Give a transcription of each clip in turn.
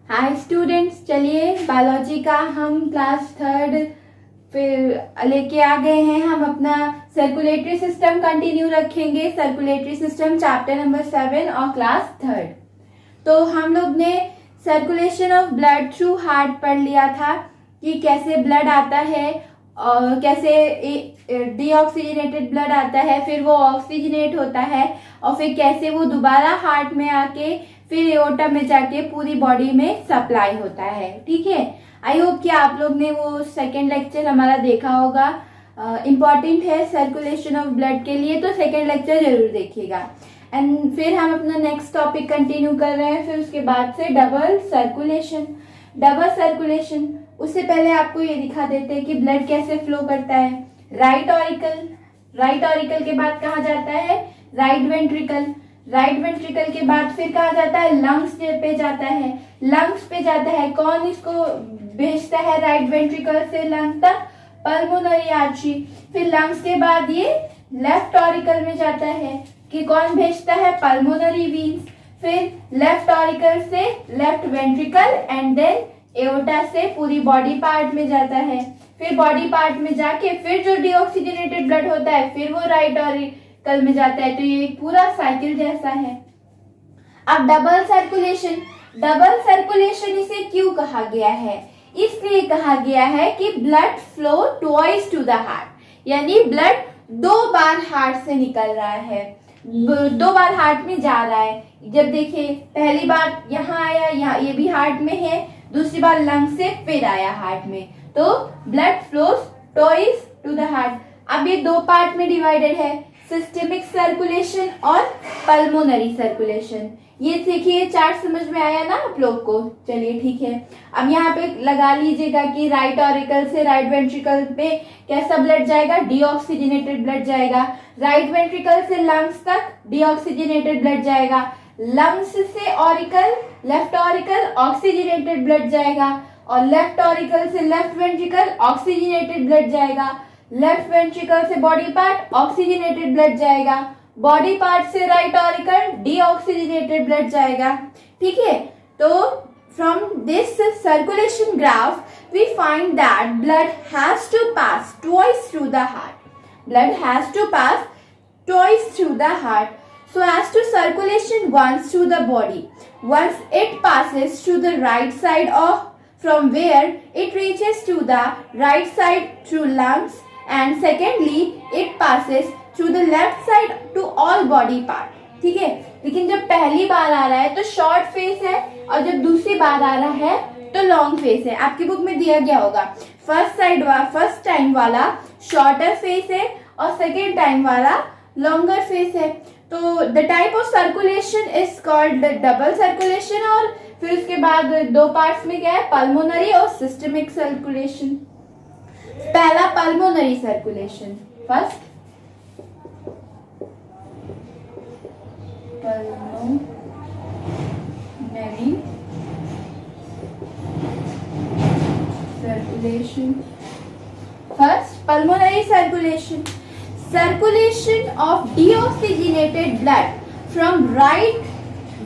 Hi students, चलिए biology का हम क्लास थर्ड फिर लेके आ गए हैं। हम अपना सर्कुलेटरी सिस्टम कंटिन्यू रखेंगे। सर्कुलेटरी सिस्टम चैप्टर नंबर 7 और क्लास थर्ड। तो हम लोग ने circulation of blood through heart पढ़ लिया था कि कैसे ब्लड आता है और कैसे डीऑक्सीजनेटेड ब्लड आता है, फिर वो ऑक्सीजनेट होता है और फिर कैसे वो दोबारा हार्ट में आके फिर एओर्टा में जाके पूरी बॉडी में सप्लाई होता है। ठीक है, आई होप कि आप लोग ने वो सेकेंड लेक्चर हमारा देखा होगा। इम्पॉर्टेंट है सर्कुलेशन ऑफ ब्लड के लिए, तो सेकेंड लेक्चर जरूर देखिएगा। एंड फिर हम अपना नेक्स्ट टॉपिक कंटिन्यू कर रहे हैं। फिर उसके बाद से डबल सर्कुलेशन। डबल सर्कुलेशन, उससे पहले आपको ये दिखा देते हैं कि ब्लड कैसे फ्लो करता है। राइट ऑरिकल, राइट ऑरिकल के बाद कहा जाता है राइट वेंट्रिकल। राइट वेंट्रिकल के बाद फिर कहा जाता है लंग्स पे जाता है। लंग्स पे जाता है, कौन इसको भेजता है राइट वेंट्रिकल से लंग तक? Pulmonary artery. फिर लंग्स के बाद ये लेफ्ट ऑरिकल में जाता है कि कौन भेजता है? Pulmonary veins. फिर लेफ्ट ऑरिकल से left ventricle and then aorta से पूरी बॉडी पार्ट में जाता है। फिर बॉडी पार्ट में जाके फिर जो डीऑक्सीजनेटेड ब्लड होता है फिर वो राइट ऑरिकल में जाता है। तो ये एक पूरा साइकिल जैसा है। अब डबल सर्कुलेशन, डबल सर्कुलेशन इसे क्यों कहा गया है? इसलिए कहा गया है कि blood flow twice to the heart, यानी ब्लड दो बार हार्ट से निकल रहा है, दो बार हार्ट में जा रहा है। जब देखिए पहली बार यहाँ आया, यहाँ ये भी हार्ट में है, दूसरी बार लंग से फिर आया हार्ट में, तो blood flows twice to the heart. अब ये दो पार्ट में डिवाइडेड है, सिस्टेमिक सर्कुलेशन और पल्मोनरी सर्कुलेशन। ये देखिए चार्ट समझ में आया ना आप लोग को? चलिए ठीक है, अब यहाँ पे लगा लीजिएगा कि राइट ऑरिकल से राइट वेंट्रिकल पे कैसा ब्लड जाएगा? डीऑक्सीजनेटेड ब्लड जाएगा। राइट वेंट्रिकल से लंग्स तक डीऑक्सीजनेटेड ब्लड जाएगा। लंग्स से auricle, left auricle oxygenated blood जाएगा और लेफ्ट ऑरिकल से लेफ्ट वेंट्रिकल ऑक्सीजनेटेड ब्लड जाएगा। लेफ्ट वेंट्रिकल से बॉडी पार्ट ऑक्सीजनेटेड ब्लड जाएगा। बॉडी पार्ट से राइट ऑरिकल डीऑक्सीजनेटेड ब्लड जाएगा। ठीक है, तो from this circulation graph we find that blood has to pass twice through the heart. Blood has to pass twice through the heart so as to circulation once through the body. Once it passes to the right side of from where it reaches to the right side through lungs, and secondly it passes through the left side to all body part. ठीक है, लेकिन जब पहली बार आ रहा है तो short face है और जब दूसरी बार आ रहा है तो लॉन्ग फेस है। आपकी बुक में दिया गया होगा फर्स्ट टाइम वाला शॉर्टर फेस है और सेकेंड टाइम वाला लॉन्गर फेस है। तो the type of circulation is called double circulation. और फिर उसके बाद दो पार्ट्स में क्या है? पल्मोनरी और सिस्टेमिक सर्कुलेशन। पहला pulmonary circulation, first pulmonary circulation. First pulmonary circulation, circulation of deoxygenated blood from right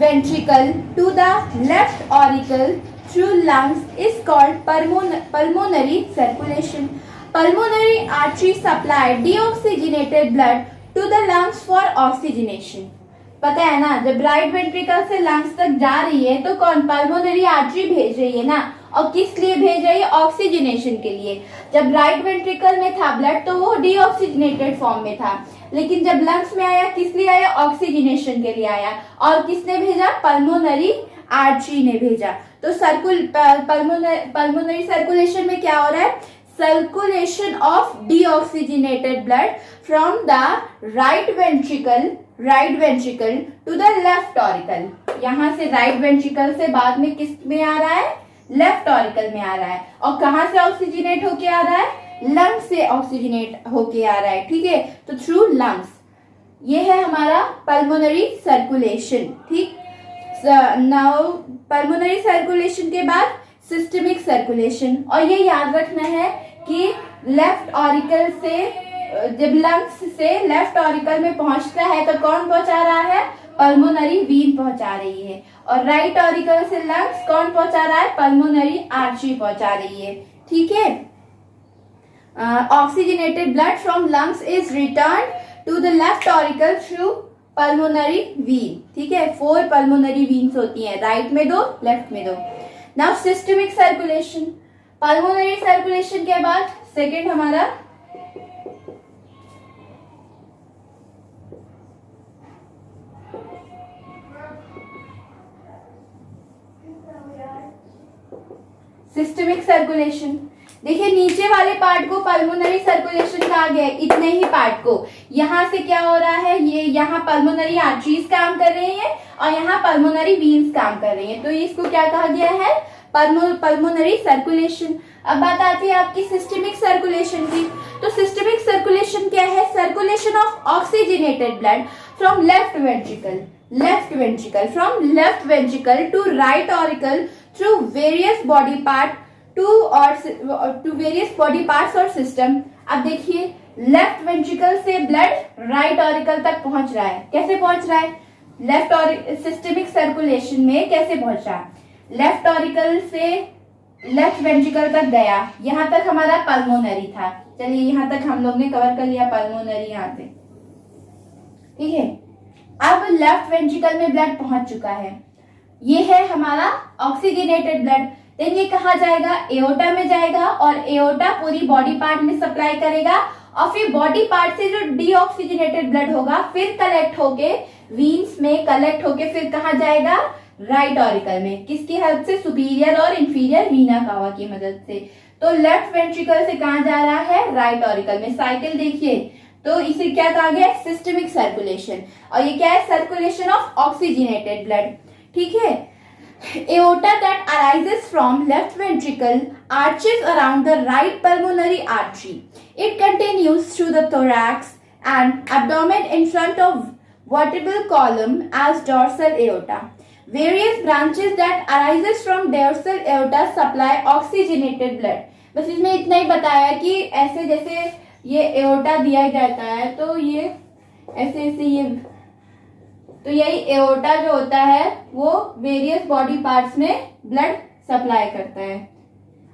ventricle to the left auricle through lungs is called pulmonary circulation. Pulmonary artery supply deoxygenated blood to the lungs for oxygenation. पता है ना, जब right ventricle से lungs तक जा रही है तो कौन? पल्मोनरी आर्टरी भेज रही है ना। और किस लिए भेज रही है? ऑक्सीजनेशन के लिए। जब राइट वेंट्रिकल में था ब्लड तो वो डीऑक्सीजनेटेड फॉर्म में था, लेकिन जब लंग्स में आया किस लिए आया? ऑक्सीजनेशन के लिए आया। और किसने भेजा? पल्मोनरी आर्टरी ने भेजा। तो पल्मोनरी सर्कुलेशन में क्या हो रहा है? Circulation of deoxygenated blood from the right ventricle to the left auricle. यहाँ से राइट वेंट्रिकल से बाद में किस में आ रहा है? लेफ्ट ऑरिकल में आ रहा है। और कहाँ से ऑक्सीजनेट होके आ रहा है? लंग्स से ऑक्सीजनेट होके आ रहा है। ठीक है, तो थ्रू लंग्स। ये है हमारा पल्मोनरी सर्कुलेशन। ठीक, नाउ पल्मोनरी सर्कुलेशन के बाद सिस्टेमिक सर्कुलेशन। और ये याद रखना है कि लेफ्ट ऑरिकल से जब लंग्स से लेफ्ट ऑरिकल में पहुंचता है तो कौन पहुंचा रहा है? पल्मोनरी वीन पहुंचा रही है, और राइट ऑरिकल से लंग्स कौन पहुंचा रहा है? पल्मोनरी आर्टरी पहुंचा रही है। ठीक है, oxygenated blood from lungs is return to the left auricle through pulmonary vein. ठीक है, 4 पल्मोनरी वीन्स होती हैं, राइट में 2, लेफ्ट में 2। Now systemic circulation, pulmonary circulation के बाद सेकेंड हमारा सिस्टमिक सर्कुलेशन। देखिए नीचे वाले पार्ट को पल्मोनरी सर्कुलेशन कहा गया है, इतने ही पार्ट को। यहां से क्या हो रहा है, ये यहाँ पल्मोनरी आर्टरीज काम कर रही हैं और यहाँ पल्मोनरी वीन्स काम कर रही हैं, तो इसको क्या कहा गया है? Pulmonary circulation. अब बात आती है आपकी सिस्टमिक सर्कुलेशन की। तो सिस्टमिक सर्कुलेशन क्या है? Circulation of oxygenated blood from left ventricle to right auricle through various body parts और सिस्टम। अब देखिए लेफ्ट वेंट्रिकल से ब्लड राइट ऑरिकल तक पहुंच रहा है। कैसे पहुंच रहा है? सिस्टमिक सर्कुलेशन में कैसे पहुंच रहा है? लेफ्ट ऑरिकल से लेफ्ट वेंट्रिकल तक गया, यहां तक हमारा पल्मोनरी था। चलिए यहां तक हम लोग ने कवर कर लिया पल्मोनरी यहां से। ठीक है, अब लेफ्ट वेंट्रिकल में ब्लड पहुंच चुका है, ये है हमारा ऑक्सीजनेटेड ब्लड। देन ये कहाँ जाएगा? एओर्टा में जाएगा, और एओर्टा पूरी बॉडी पार्ट में सप्लाई करेगा, और फिर बॉडी पार्ट से जो डीऑक्सीजनेटेड ब्लड होगा फिर कलेक्ट होके वीन्स में कलेक्ट होके फिर कहाँ जाएगा? राइट ऑरिकल में। किसकी हेल्प से? सुपीरियर और इंफीरियर वीना कावा की मदद से। तो लेफ्ट वेंट्रिकल से कहाँ जा रहा है? राइट ऑरिकल में। साइकिल देखिए, तो इसे क्या कहा गया? Systemic circulation. और ये क्या है? Circulation of oxygenated blood. ठीक है, aorta that arises from left ventricle arches around the right pulmonary artery. It continues through the thorax and abdomen in front of vertebral column as dorsal aorta. Various branches that arises from dorsal aorta supply oxygenated blood. बस इसमें इतना ही बताया कि ऐसे जैसे ये aorta दिया जाता है, तो ये ऐसे ऐसे ये, तो यही एओर्टा जो होता है वो वेरियस बॉडी पार्ट्स में ब्लड सप्लाई करता है।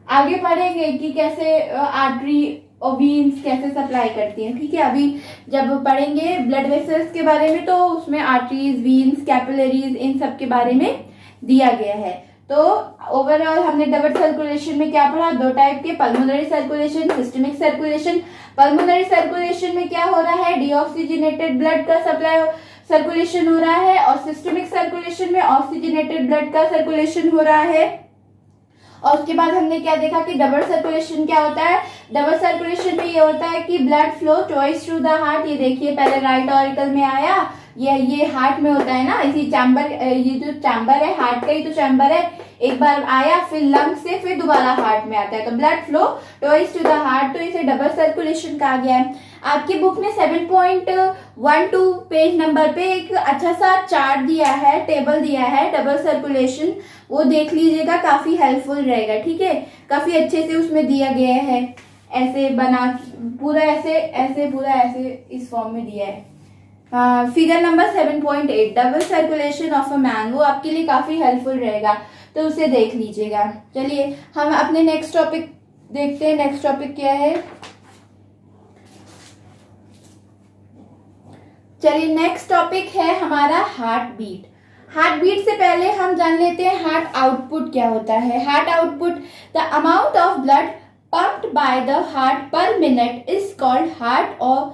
आगे पढ़ेंगे कि कैसे आर्टरी और वीन्स कैसे सप्लाई करती हैं। ठीक है, अभी जब पढ़ेंगे ब्लड वेसल्स के बारे में तो उसमें आर्टरीज, वीन्स, कैपिलरीज, इन सब के बारे में दिया गया है। तो ओवरऑल हमने डबल सर्कुलेशन में क्या पढ़ा? 2 टाइप के, pulmonary circulation, systemic circulation. Pulmonary circulation में क्या हो रहा है? डीऑक्सीजनेटेड ब्लड का सप्लाई सर्कुलेशन हो रहा है, और सिस्टमिक सर्कुलेशन में ऑक्सीजनेटेड ब्लड का सर्कुलेशन हो रहा है। और उसके बाद हमने क्या देखा कि डबल सर्कुलेशन क्या होता है? डबल सर्कुलेशन में ये होता है कि blood flow twice through the heart. ये देखिए पहले राइट ऑरिकल में आया, ये हार्ट में होता है ना, इसी चैम्बर, ये जो चैम्बर है हार्ट का ही तो चैम्बर है, एक बार आया फिर लंग से फिर दोबारा हार्ट में आता है, तो blood flow twice to the heart, तो इसे डबल सर्कुलेशन कहा गया है। आपकी बुक ने 7.12 पेज नंबर पे एक अच्छा सा चार्ट दिया है, टेबल दिया है डबल सर्कुलेशन, वो देख लीजिएगा, काफी हेल्पफुल रहेगा। ठीक है, काफी अच्छे से उसमें दिया गया है, ऐसे बना पूरा ऐसे पूरा ऐसे इस फॉर्म में दिया है। Figure number 7.8 double circulation of a man, वो आपके लिए काफी हेल्पफुल रहेगा, तो उसे देख लीजिएगा। चलिए हम अपने नेक्स्ट टॉपिक देखते हैं। नेक्स्ट टॉपिक क्या है? चलिए नेक्स्ट टॉपिक है हमारा हार्ट बीट। हार्ट बीट से पहले हम जान लेते हैं हार्ट आउटपुट क्या होता है। Heart output, the amount of blood pumped by the heart per minute is called heart और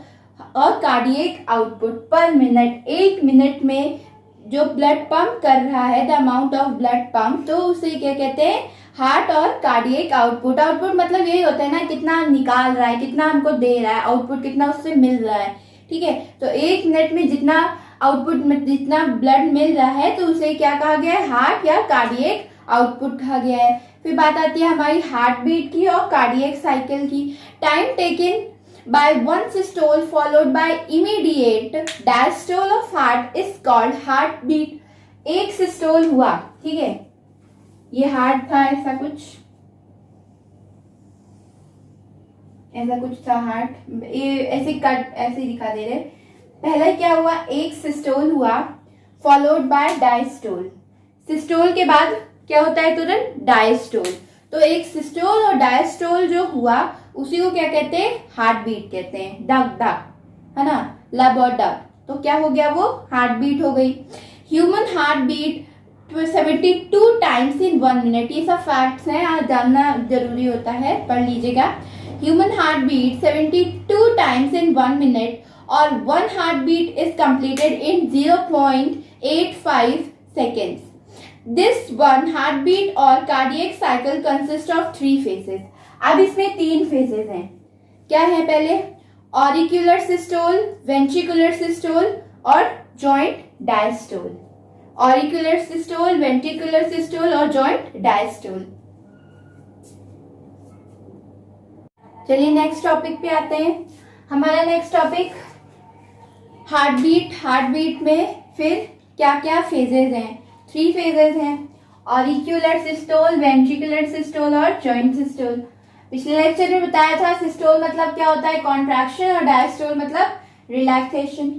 cardiac output per minute. 1 minute में जो ब्लड पंप कर रहा है, the amount of blood pump, तो उसे क्या कहते हैं? हार्ट और कार्डियक आउटपुट। आउटपुट मतलब यही होता है ना, कितना निकाल रहा है, कितना हमको दे रहा है, आउटपुट कितना उससे मिल रहा है। ठीक है, तो 1 मिनट में जितना आउटपुट में जितना ब्लड मिल रहा है, तो उसे क्या कहा गया है? हार्ट या कार्डियक आउटपुट कहा गया है। फिर बात आती है हमारी हार्ट बीट की और कार्डियक साइकिल की। Time taken by one systole followed by immediate diastole of heart is called heartbeat। एक सिस्टोल हुआ, ठीक है, ये हार्ट था, ऐसा कुछ था हार्ट, ये ऐसे कट ऐसे दिखा दे रहे। पहले क्या हुआ? एक सिस्टोल हुआ, फॉलोड बाय डायस्टोल। सिस्टोल के बाद क्या होता है तुरंत? डायस्टोल। तो एक सिस्टोल और डायस्टोल जो हुआ उसी को क्या कहते हैं? हार्ट बीट कहते हैं। डग डग, है ना, लब और डग, तो क्या हो गया? वो हार्ट बीट हो गई। Human heart beat 72 times in 1 minute. ये सब फैक्ट्स हैं, आज जानना जरूरी होता है, पढ़ लीजिएगा। Human heart beat 72 times in 1 minute और 1 heart beat is completed in 0.85 seconds. This one heartbeat और cardiac cycle consist of 3 phases. अब इसमें 3 phases हैं। क्या है? पहले auricular systole, ventricular systole और joint diastole। auricular systole, ventricular systole और joint diastole। चलिए नेक्स्ट टॉपिक पे आते हैं। हमारा नेक्स्ट टॉपिक हार्टबीट। हार्टबीट में फिर क्या क्या फेजेस हैं? 3 फेजेस हैं, ऑरिक्यूलर सिस्टोल, वेंट्रिकुलर सिस्टोल और जॉइंट सिस्टोल। पिछले लेक्चर में बताया था सिस्टोल मतलब क्या होता है? कॉन्ट्रैक्शन, और डायस्टोल मतलब रिलैक्सेशन।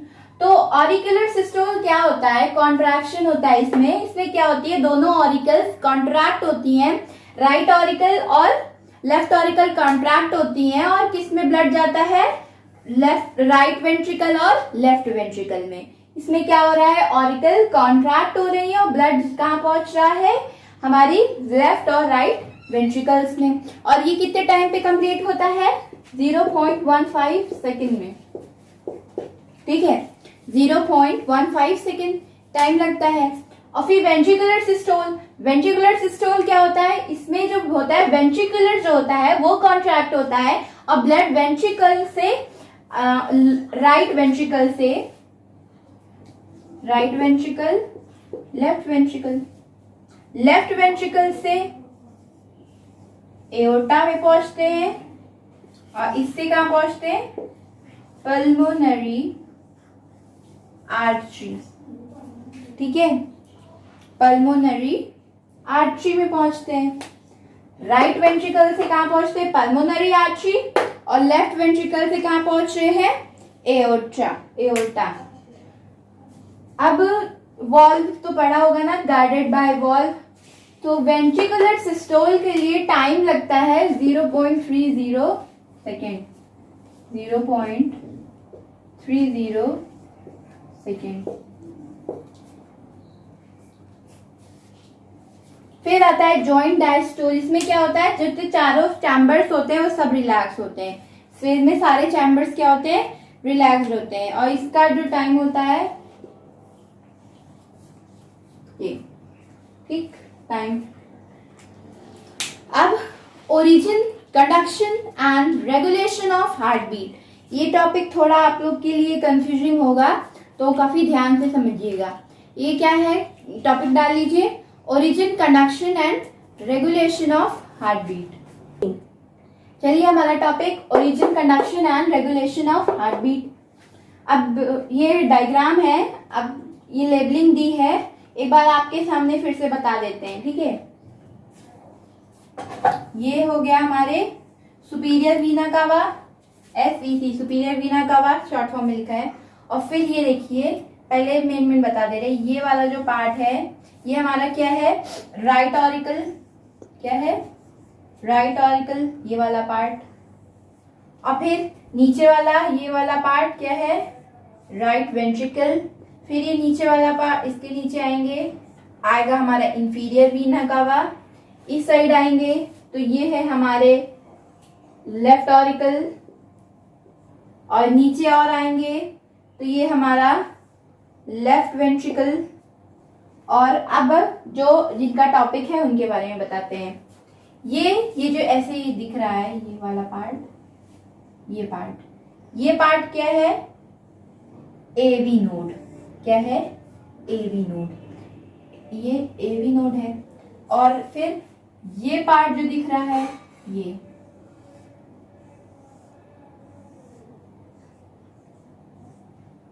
तो ऑरिक्यूलर सिस्टोल क्या होता है? कॉन्ट्रैक्शन होता है इसमें। इसमें क्या होती है? दोनों ऑरिकल्स कॉन्ट्रैक्ट होती हैं, राइट ऑरिकल और लेफ्ट ऑरिकल कॉन्ट्रैक्ट होती हैं, और किस में ब्लड जाता है? लेफ्ट, राइट वेंट्रिकल और लेफ्ट वेंट्रिकल में। इसमें क्या हो रहा है? ऑरिकल कॉन्ट्रैक्ट हो रही है और ब्लड कहाँ पहुंच रहा है? हमारी लेफ्ट और राइट वेंट्रिकल्स में। और ये कितने टाइम पे कंप्लीट होता है? 0.15 सेकेंड में। ठीक है, 0.15 सेकेंड टाइम लगता है। और फिर वेंट्रिकुलर सिस्टोल। वेंट्रिकुलर सिस्टोल क्या होता है? इसमें जो होता है वेंट्रिकुलर जो होता है वो कॉन्ट्रैक्ट होता है और ब्लड वेंट्रिकल से राइट वेंट्रिकल से right ventricle, left ventricle, left ventricle से एओर्टा में पहुंचते हैं और इससे कहां पहुंचते हैं? Pulmonary artery. ठीक है, पल्मोनरी आर्टरी में पहुंचते हैं। राइट वेंट्रिकल से कहां पहुंचते हैं? Pulmonary artery. और लेफ्ट वेंट्रिकल से कहां पहुंच रहे हैं? Aorta, aorta. अब वॉल्व तो पढ़ा होगा ना, गार्डेड बाय वॉल्व। तो वेंट्रिकुलर सिस्टोल के लिए टाइम लगता है 0.30 सेकेंड, 0.30 सेकेंड। फिर आता है जॉइंट डायस्टोल। इसमें क्या होता है? जितने चारों चैम्बर्स होते हैं वो सब रिलैक्स होते हैं। फिर में सारे चैम्बर्स क्या होते हैं? रिलैक्स्ड होते हैं। और इसका जो टाइम होता है ये, ठीक, टाइम। अब origin, conduction and regulation of heart beat. ये टॉपिक थोड़ा आप लोग के लिए कंफ्यूजिंग होगा, तो काफी ध्यान से समझिएगा। ये क्या है? टॉपिक डाल लीजिए, origin, conduction and regulation of heart beat. चलिए हमारा topic origin, conduction and regulation of heart beat. अब ये डायग्राम है, अब ये लेबलिंग दी है, एक बार आपके सामने फिर से बता देते हैं। ठीक है, ये हो गया हमारे सुपीरियर वीना कावा, SVC, सुपीरियर वीना कावा शॉर्ट फॉर्म में लिखा है। और फिर ये देखिए, पहले मेन बता दे रहे, ये वाला जो पार्ट है ये हमारा क्या है? Right auricle. क्या है? राइट ऑरिकल, ये वाला पार्ट। और फिर नीचे वाला ये वाला पार्ट क्या है? Right ventricle. फिर ये नीचे वाला पार्ट, इसके नीचे आएंगे, आएगा हमारा इंफीरियर वीना कावा। इस साइड आएंगे तो ये है हमारे लेफ्ट ऑरिकल, और नीचे और आएंगे तो ये हमारा लेफ्ट वेंट्रिकल। और अब जो जिनका टॉपिक है उनके बारे में बताते हैं। ये जो ऐसे ही दिख रहा है, ये वाला पार्ट, ये पार्ट क्या है? AV node. क्या है? AV node. ये एवी नोड है। और फिर ये पार्ट जो दिख रहा है,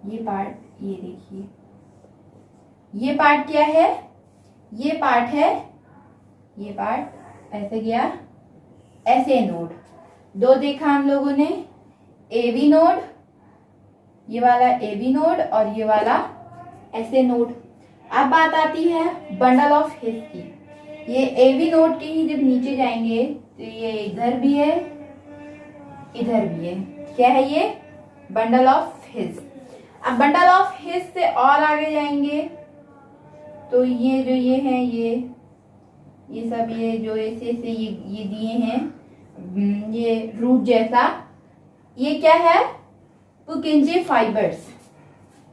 ये पार्ट, ये देखिए, ये पार्ट क्या है? ये पार्ट है, ये पार्ट ऐसे गया, ऐसे नोड। दो देखा हम लोगों ने, एवी नोड, ये वाला एवी नोड और ये वाला ऐसे नोड। अब बात आती है बंडल ऑफ हिस की। ये एवी नोड के ही जब नीचे जाएंगे तो ये इधर भी है, इधर भी है। क्या है ये? बंडल ऑफ हिस। अब बंडल ऑफ हिस से और आगे जाएंगे तो ये जो ये है, ये सब ये जो ऐसे ऐसे ये दिए हैं, ये रूट जैसा, ये क्या है? पुकिंजे फाइबर्स।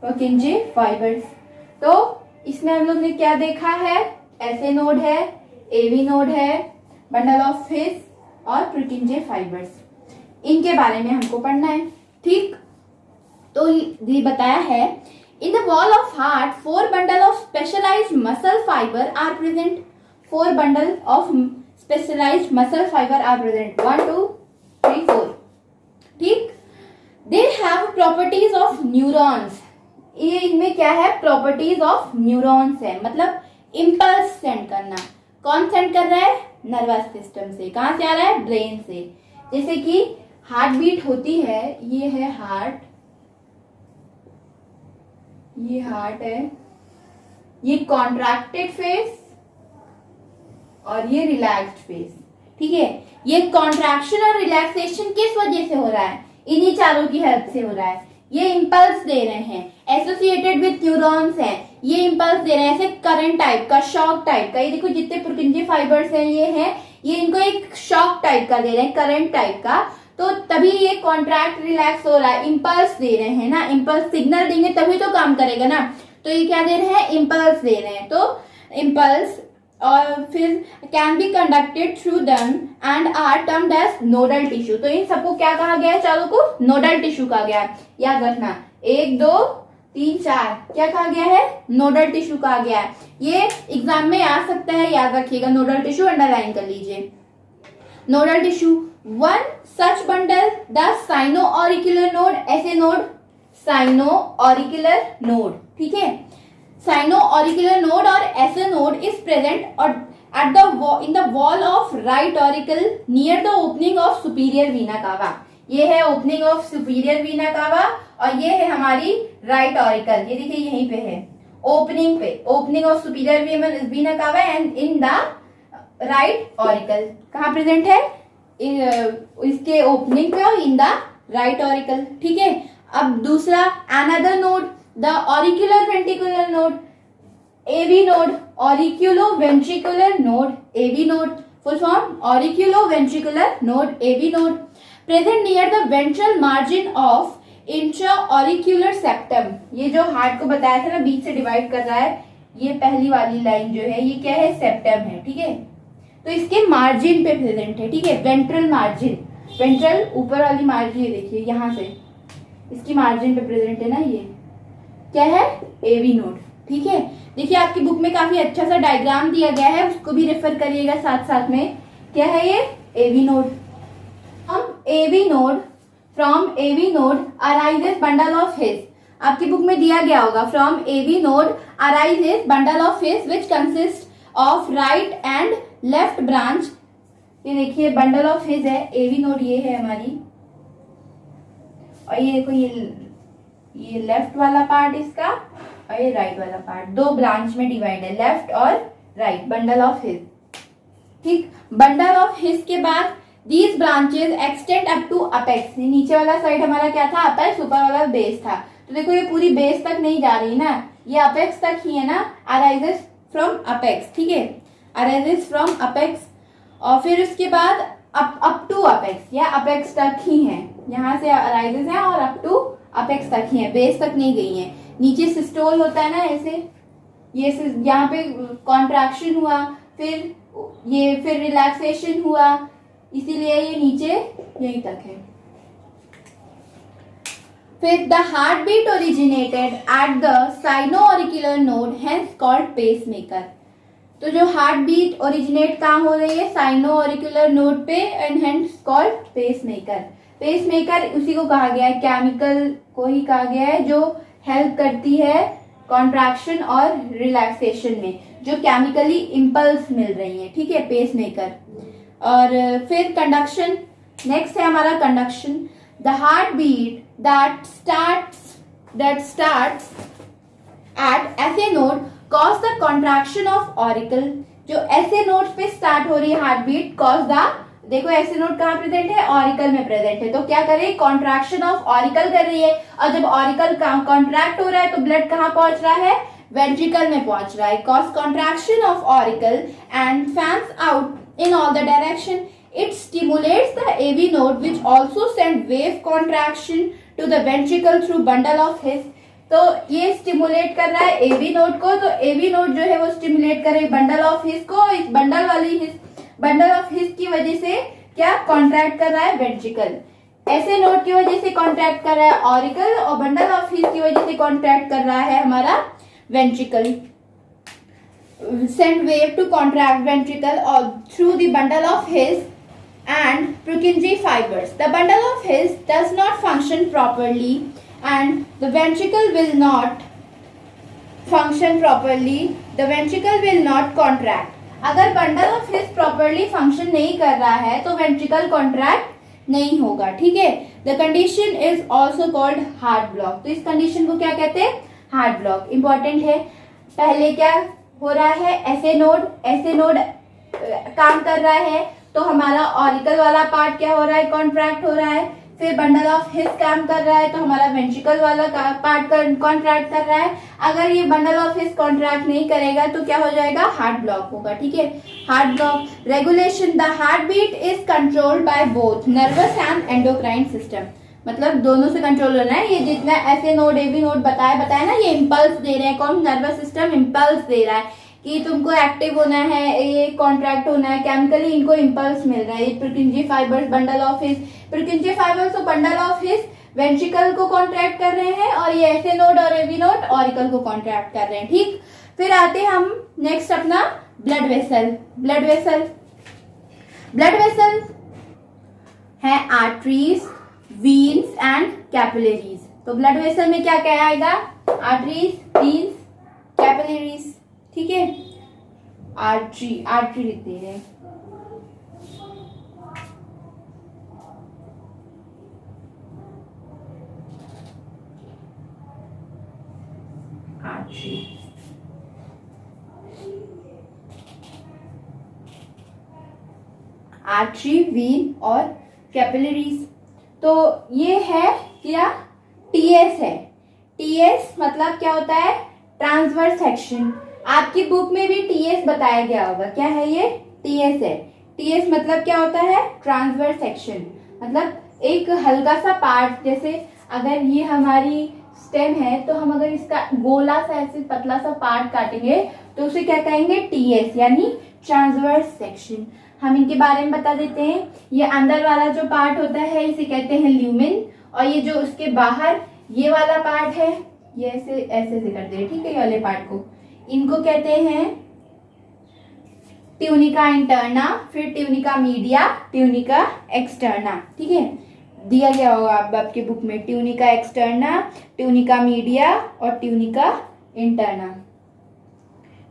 पुकिंजे फाइबर्स। तो इसमें हम लोग ने क्या देखा है? ऐसे नोड है, एवी नोड है, बंडल ऑफ हिस और पुकिंजे फाइबर्स। इनके बारे में हमको पढ़ना है, ठीक? तो ये बताया है, in the wall of heart 4 bundle of specialised muscle fiber are present. 4 bundle of specialised muscle fiber are present. 1 2 3 4, ठीक? They have properties of neurons. ये इनमें क्या है? प्रॉपर्टीज ऑफ न्यूरॉन्स है, मतलब इम्पल्स सेंड करना। कौन सेंड कर रहा है? नर्वस सिस्टम से। कहां से आ रहा है? ब्रेन से। जैसे कि हार्ट बीट होती है, ये है हार्ट, ये हार्ट है, ये कॉन्ट्रैक्टेड फेस और ये रिलैक्स्ड फेस, ठीक है? ये कॉन्ट्रैक्शन और रिलैक्सेशन किस वजह से हो रहा है? इन्हीं चारों की हेल्प से हो रहा है। ये इम्पल्स दे रहे हैं, एसोसिएटेड विद न्यूरॉन्स हैं। ये इम्पल्स दे रहे हैं ऐसे करंट टाइप का, शॉक टाइप का। ये देखो जितने पुर्किंजे फाइबर्स हैं ये हैं, ये इनको एक शॉक टाइप का दे रहे हैं, करंट टाइप का। तो तभी ये कॉन्ट्रैक्ट रिलैक्स हो रहा है, इम्पल्स दे रहे हैं ना। इम्पल्स सिग्नल देंगे तभी तो काम करेगा ना। तो ये क्या दे रहे हैं? इम्पल्स दे रहे हैं। तो इम्पल्स और फिर can be conducted through them and are termed as nodal tissue. तो इन सबको क्या कहा गया है? चारों को नोडल टिश्यू कहा गया है। याद रखना, 1 2 3 4 क्या कहा गया है? नोडल टिश्यू कहा गया है। ये एग्जाम में आ सकता है, याद रखिएगा। नोडल टिश्यू अंडरलाइन कर लीजिए। Nodal tissue, 1 such bundle the sino auricular node. ऐसे नोड साइनो ऑरिकुलर नोड, ठीक है? साइनो ऑरिकुलर नोड और ऐसे नोड इज प्रेजेंट और at the in the wall of right auricle near the opening of superior vena cava। ये है opening of superior vena cava और ये है हमारी राइट ऑरिकल। ये देखिए यहीं पे है, ओपनिंग पे, opening of superior vena cava and in the right auricle. कहाँ प्रेजेंट है? इसके ओपनिंग पे और इन द राइट ऑरिकल, ठीक है? अब दूसरा another node, the auricular ventricular node, AV node, auriculo ventricular node, AV node. Full form auriculo ventricular node, AV node, present near the ventral margin of intra auricular septum. ये जो heart को बताया था ना, बीच से डिवाइड कर रहा है, ये पहली वाली लाइन जो है ये क्या है? सेप्टम है, ठीक है? तो इसके मार्जिन पे प्रेजेंट है, ठीक है? वेंट्रल मार्जिन, वेंट्रल ऊपर वाली मार्जिन, ये देखिए यहां से इसकी मार्जिन पे प्रेजेंट है ना। ये क्या है? एवी नोड, ठीक है? देखिए आपकी बुक में काफी अच्छा सा डायग्राम दिया गया है, उसको भी रेफर करिएगा साथ साथ में। क्या है ये? AV node. From AV node arises bundle of His. आपकी बुक में दिया गया होगा, from AV node arises bundle of His which consist of right and left branch. ये देखिए बंडल ऑफ हिस है, एवी नोड ये है हमारी, और ये देखो ये लेफ्ट वाला पार्ट इसका और ये राइट वाला पार्ट, 2 ब्रांच में डिवाइड है, लेफ्ट और राइट, बंडल ऑफ हिस, ठीक? बंडल ऑफ हिस के बाद these branches extend up to apex. नीचे वाला साइड हमारा क्या था? अपेक्स, ऊपर वाला बेस था। तो देखो ये पूरी बेस तक नहीं जा रही ना, ये अपेक्स तक ही है ना। अराइजेस फ्रॉम अपेक्स, ठीक है? अराइजेस फ्रॉम अपेक्स और फिर उसके बाद अप टू अपेक्स या अपेक्स तक ही है। यहाँ से अराइजेस है और अप टू अपेक्स तक ही है, बेस तक नहीं गई है। नीचे सिस्टोल होता है ना ऐसे, ये यहाँ पे कॉन्ट्रैक्शन हुआ, फिर रिलैक्सेशन हुआ, इसीलिए ये नीचे यहीं तक है। फिर the heart beat originated at the sino auricular node hence called pacemaker. तो जो हार्ट बीट ओरिजिनेट कहाँ हो रही है? साइनो ऑरिकुलर नोड पे and hence called pacemaker. Pacemaker उसी को कहा गया है, केमिकल को ही कहा गया है जो हेल्प करती है कॉन्ट्रैक्शन और रिलैक्सेशन में, जो केमिकली इम्पल्स मिल रही है, ठीक है? पेसमेकर। और फिर कंडक्शन, नेक्स्ट है हमारा conduction. The heart beat that starts at S A node cause the contraction of auricle, जो ऐसे नोट्स पे स्टार्ट हो रही है हार्ट बीट, कॉज द, देखो ऐसे नोट कहाँ प्रेजेंट है, ऑरिकल में प्रेजेंट है, तो क्या करे, कॉन्ट्रैक्शन ऑफ ऑरिकल कर रही है, और जब ऑरिकल कॉन्ट्रैक्ट हो रहा है तो ब्लड कहाँ पहुंच रहा है, वेंट्रिकल में पहुंच रहा है. Cause contraction of auricle and fans out in all the direction. It stimulates the AV node which also send wave contraction to the ventricle through bundle of His. तो ये स्टिमुलेट कर रहा है एवी नोड को, तो AV node जो है वो स्टिमुलेट करे बंडल ऑफ हिस को. इस बंडल ऑफ हिस की वजह से क्या कॉन्ट्रैक्ट कर रहा है वेंट्रिकल. ऐसे नोड की वजह से कॉन्ट्रैक्ट कर रहा है ऑरिकल, और बंडल ऑफ हिस की वजह से कॉन्ट्रैक्ट कर रहा है हमारा ventricle. Send wave to contract ventricle or through the bundle of His and Purkinje fibers. The bundle of His does not function properly and the ventricle will not function properly. The ventricle will not contract. अगर bundle of His properly function नहीं कर रहा है तो ventricle contract नहीं होगा. ठीक है. The condition is also called heart block. तो इस condition को क्या कहते हैं, heart block. Important है. पहले क्या हो रहा है, ऐसे नोड काम कर रहा है तो हमारा ऑरिकल वाला पार्ट क्या हो रहा है, कॉन्ट्रैक्ट हो रहा है. फिर बंडल ऑफ हिस काम कर रहा है तो हमारा वेंट्रिकल वाला पार्ट कॉन्ट्रैक्ट कर रहा है. अगर ये बंडल ऑफ हिस कॉन्ट्रैक्ट नहीं करेगा तो क्या हो जाएगा, हार्ट ब्लॉक होगा. ठीक है. Heart block. Regulation. The heart beat is controlled by both nervous and endocrine system. मतलब दोनों से कंट्रोल होना है. ये जितना ऐसे नोड एवी नोड बताया ना, ये इम्पल्स दे रहे हैं. कौन, नर्वस सिस्टम इम्पल्स दे रहा है कि तुमको एक्टिव होना है, ये कॉन्ट्रैक्ट होना है. केमिकली इनको इम्पल्स मिल रहा है. Purkinje fibres, bundle of His, Purkinje fibres और बंडल ऑफ हिस वेंट्रिकल को कॉन्ट्रैक्ट कर रहे हैं, और ये ऐसे नोड और एवी नोड ऑरिकल को कॉन्ट्रैक्ट कर रहे हैं. ठीक. फिर आते हम नेक्स्ट अपना ब्लड वेसल. ब्लड वेसल है आर्टरीज, वीन्स एंड कैपिलरीज. तो ब्लड वेसल में क्या क्या आएगा, आर्टरीज, वीन्स, कैपिलरीज. ठीक है. आर्टरी लिखते हैं. आर्टरी, वीन और कैपिलरीज. तो ये है क्या, टीएस है. टीएस मतलब क्या होता है, ट्रांसवर्स सेक्शन. आपकी बुक में भी टीएस बताया गया होगा. क्या है ये, टीएस है. टीएस मतलब क्या होता है, ट्रांसवर्स सेक्शन. मतलब एक हल्का सा पार्ट, जैसे अगर ये हमारी स्टेम है तो हम अगर इसका गोला सा ऐसे पतला सा पार्ट काटेंगे तो उसे क्या कहेंगे, टीएस, यानी ट्रांसवर्स सेक्शन. हम इनके बारे में बता देते हैं. ये अंदर वाला जो पार्ट होता है इसे कहते हैं ल्यूमेन, और ये जो उसके बाहर ये वाला पार्ट है, ये ऐसे ऐसे कर दे. ठीक है. ये वाले पार्ट को इनको कहते हैं ट्यूनिका इंटरना, फिर ट्यूनिका मीडिया, ट्यूनिका एक्सटर्ना. ठीक है. दिया गया होगा आपके बुक में, ट्यूनिका एक्सटर्ना, ट्यूनिका मीडिया और ट्यूनिका इंटरना.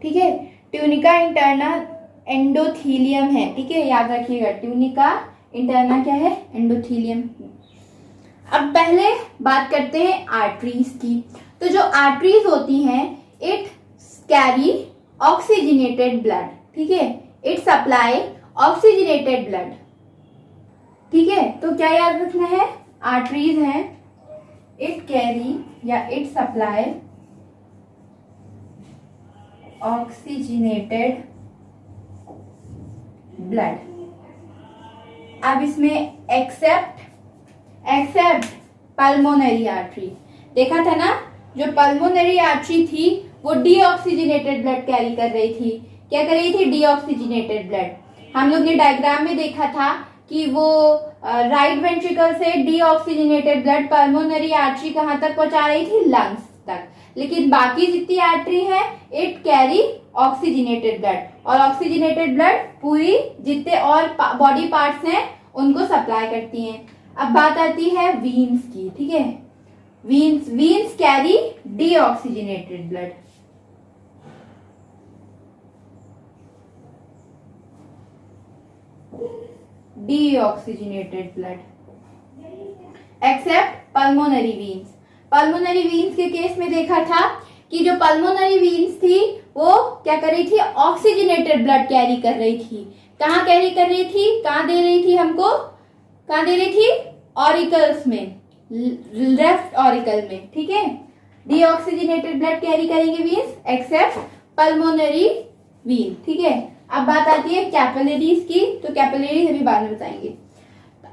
ठीक है. ट्यूनिका इंटरना एंडोथीलियम है. ठीक है, याद रखिएगा. ट्यूनिका इंटरना क्या है, एंडोथीलियम. अब पहले बात करते हैं आर्टरीज की. तो जो आर्टरीज होती हैं, इट कैरी ऑक्सीजनेटेड ब्लड. ठीक है. It supply oxygenated blood. ठीक है. तो क्या याद रखना है, आर्टरीज हैं, इट कैरी या इट सप्लाई ऑक्सीजनेटेड ब्लड. अब इसमें एक्सेप्ट पल्मोनरी आर्टरी. देखा था ना, जो पल्मोनरी आर्टरी थी वो डीऑक्सीजनेटेड ब्लड कैरी कर रही थी. क्या कर रही थी, डीऑक्सीजनेटेड ब्लड. हम लोग ने डायग्राम में देखा था कि वो राइट वेंट्रिकल से डीऑक्सीजनेटेड ब्लड पल्मोनरी आर्टरी कहाँ तक पहुंचा रही थी, लंग्स तक. लेकिन बाकी जितनी आर्टरी है, इट कैरी ऑक्सीजनेटेड ब्लड, और ऑक्सीजनेटेड ब्लड पूरी जितने और बॉडी पार्ट्स हैं उनको सप्लाई करती हैं. अब बात आती है वीन्स की. ठीक है. Veins carry deoxygenated blood. Deoxygenated blood except pulmonary veins. Pulmonary veins के केस में देखा था कि जो पल्मोनरी वीन्स थी क्या कर रही थी, ऑक्सीजनेटेड ब्लड कैरी कर रही थी। कहाँ कैरी कर रही थी, कहाँ दे रही थी हमको, कहाँ दे रही थी, ऑरिकल्स में, लेफ्ट ऑरिकल में, ठीक है। डीऑक्सीजनेटेड ब्लड कैरी करेंगे वीन्स एक्सेप्ट पल्मोनरी वीन, ठीक है। अब बात आती है कैपिलरीज की, तो कैपिलरीज अभी बाद में बताएंगे।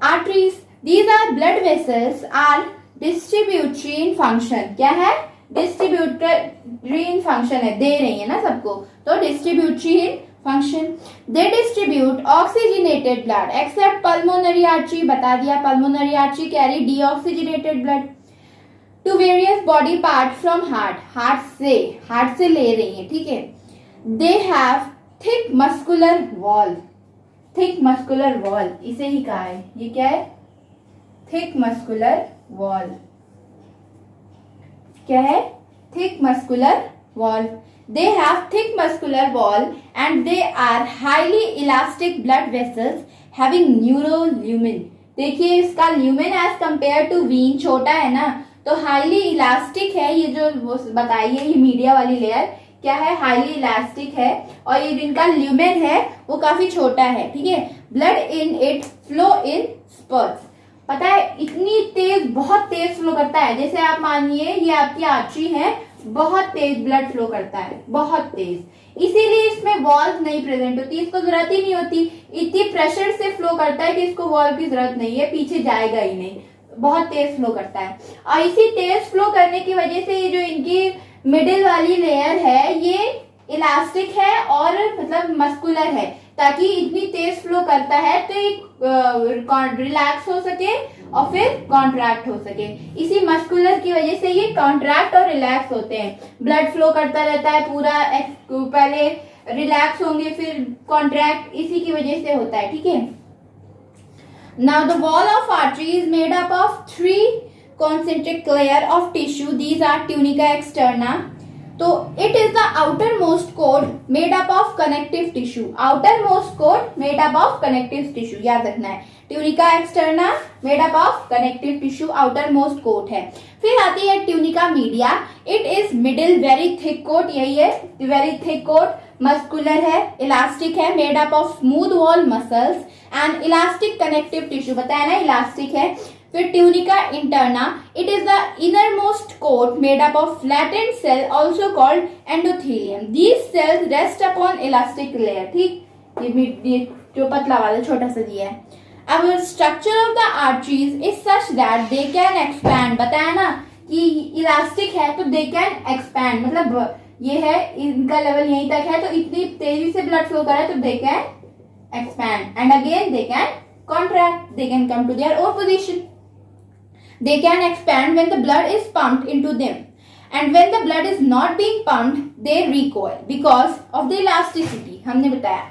Arteries, these are blood vessels are distributory in function, क्या है, डिस्ट्रीब्यूटरी इन फंक्शन है, दे रही है ना सबको, तो distributory in function. They distribute oxygenated blood except pulmonary artery, बता दिया pulmonary artery carry deoxygenated blood to various body part from heart, heart से ले रही है, ठीक है। They have thick muscular wall, thick muscular wall इसे ही कहा है, ये क्या है, थिक मस्कुलर वॉल, क्या है, thick muscular wall. They have thick muscular wall and they are highly elastic blood vessels having neurolumen. देखिए इसका lumen as compare to vein छोटा है ना, तो हाईली इलास्टिक है, ये जो वो बताइए ये मीडिया वाली लेयर क्या है, हाईली इलास्टिक है, और ये जिनका ल्यूमेन है वो काफी छोटा है, ठीक है। Blood in it flow in sprouts, पता है इतनी तेज, बहुत तेज फ्लो करता है, जैसे आप मानिए ये आपकी आर्टरी है, बहुत तेज ब्लड फ्लो करता है, बहुत तेज, इसीलिए इसमें वॉल्व नहीं प्रेजेंट होती, इसको जरूरत ही नहीं होती, इतनी प्रेशर से फ्लो करता है कि इसको वॉल्व की जरूरत नहीं है, पीछे जाएगा ही नहीं, बहुत तेज फ्लो करता है। और इसी तेज फ्लो करने की वजह से ये जो इनकी मिडिल वाली लेयर है ये इलास्टिक है और मतलब मस्कुलर है, ताकि इतनी तेज फ्लो करता है तो ये रिलैक्स हो सके और फिर कॉन्ट्रैक्ट हो सके। इसी मस्कुलर की वजह से ये कॉन्ट्रैक्ट और रिलैक्स होते हैं, ब्लड फ्लो करता रहता है पूरा, पहले रिलैक्स होंगे फिर कॉन्ट्रैक्ट, इसी की वजह से होता है, ठीक है। Now the wall of artery is made up of 3 concentric layer of tissue, these are tunica externa, तो it is the outermost coat made up of connective tissue, outermost coat made up of connective tissue, याद रखना है, tunica externa made up of connective tissue, outermost coat है। फिर आती है tunica media, it is middle very thick coat, यही है very thick coat, muscular है, इलास्टिक है, made up of smooth wall muscles and elastic connective tissue, बताया ना इलास्टिक है। फिर tunica interna, it is the innermost coat made up of flattened cell also called endothelium, these cells rest upon elastic layer, ठीक, ये जो पतला वाला छोटा सा दिया है। अब structure of the arteries is such that they can expand, बताया ना कि इलास्टिक है तो दे कैन एक्सपैंड, मतलब ये है इनका लेवल यहीं तक है तो इतनी तेजी से ब्लड फ्लो कर रहा है तो they can expand and again they can contract, they can come to their own position. They can expand when the blood is pumped into them, and when the blood is not being pumped, they recoil because of the elasticity. हमने बताया,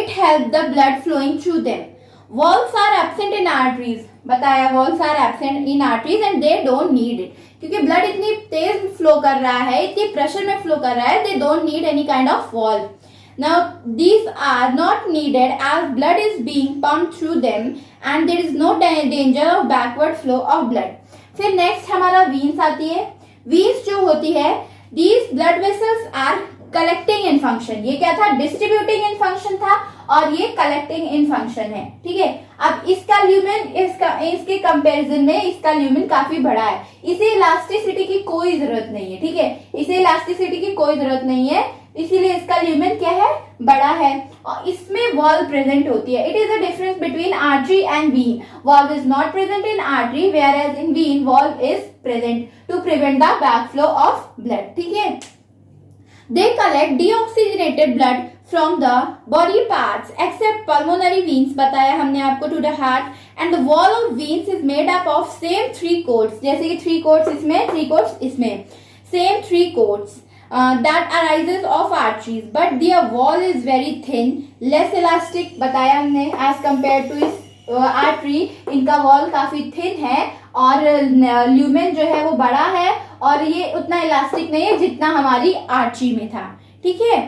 it helps the blood flowing through them. Valves are absent in arteries. बताया valves are absent in arteries and they don't need it. क्योंकि blood इतनी तेज flow कर रहा है, इतनी pressure में flow कर रहा है, they don't need any kind of valve. Now these are not needed as blood is being pumped through them and there is no danger of backward flow of blood. फिर next हमारा वीन्स आती है। वीन्स जो होती है, these blood vessels are collecting in function, ये क्या था, डिस्ट्रीब्यूटिंग इन फंक्शन था और ये कलेक्टिंग इन फंक्शन है, ठीक है। अब इसका ल्यूमेन इसके कंपैरिजन में इसका ल्यूमेन काफी बड़ा है, इसे इलास्टिसिटी की कोई जरूरत नहीं है, ठीक है, इसे इलास्टिसिटी की कोई जरूरत नहीं है, इसीलिए इसका ल्यूमेन क्या है, बड़ा है और इसमें वॉल्व प्रेजेंट होती है। It is the difference between artery and vein, valve is not present in artery whereas in vein valve is present to prevent the backflow of blood, ठीक है। They collect deoxygenated blood from the body parts except pulmonary veins, बताया हमने आपको, to the heart, and the wall of veins is made up of same 3 coats, जैसे कि 3 coats इसमें, 3 coats इसमें, same 3 coats that arises of arteries, but their wall is very thin, less elastic, बताया हमने, as compared to इस artery, इनका wall काफी thin है और ल्यूमेन जो है वो बड़ा है और ये उतना इलास्टिक नहीं है जितना हमारी आर्टरी में था, ठीक है।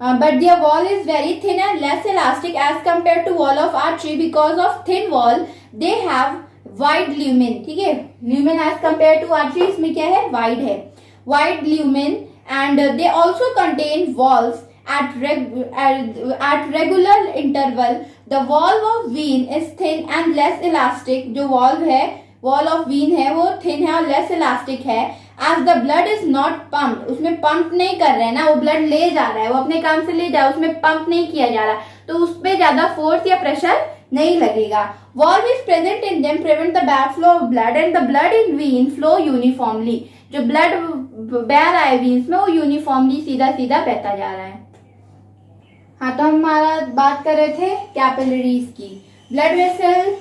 But their wall is very thin and less elastic as compare to wall of artery, because of thin wall they have wide lumen, ठीक है। Lumen as compare to artery इसमें क्या है, वाइड है, wide lumen, and they also contain valves at regular interval the valve of vein is thin and less elastic. जो valve है, wall of vein है, वो thin है और less elastic है. As the blood is not pumped, उसमें pump नहीं कर रहे हैं ना, वो ब्लड ले जा रहा है, वो अपने काम से ले जा रहा है, उसमें पंप नहीं किया जा रहा, तो उस पर ज्यादा फोर्स या प्रेशर नहीं लगेगा. Valve is present in them prevent the backflow of blood and the blood in vein flow uniformly. जो ब्लड बह रहा है veins में वो यूनिफॉर्मली सीधा सीधा बहता जा रहा है. हाँ, तो हम हमारा बात कर रहे थे कैपिलरीज की. ब्लड वेसल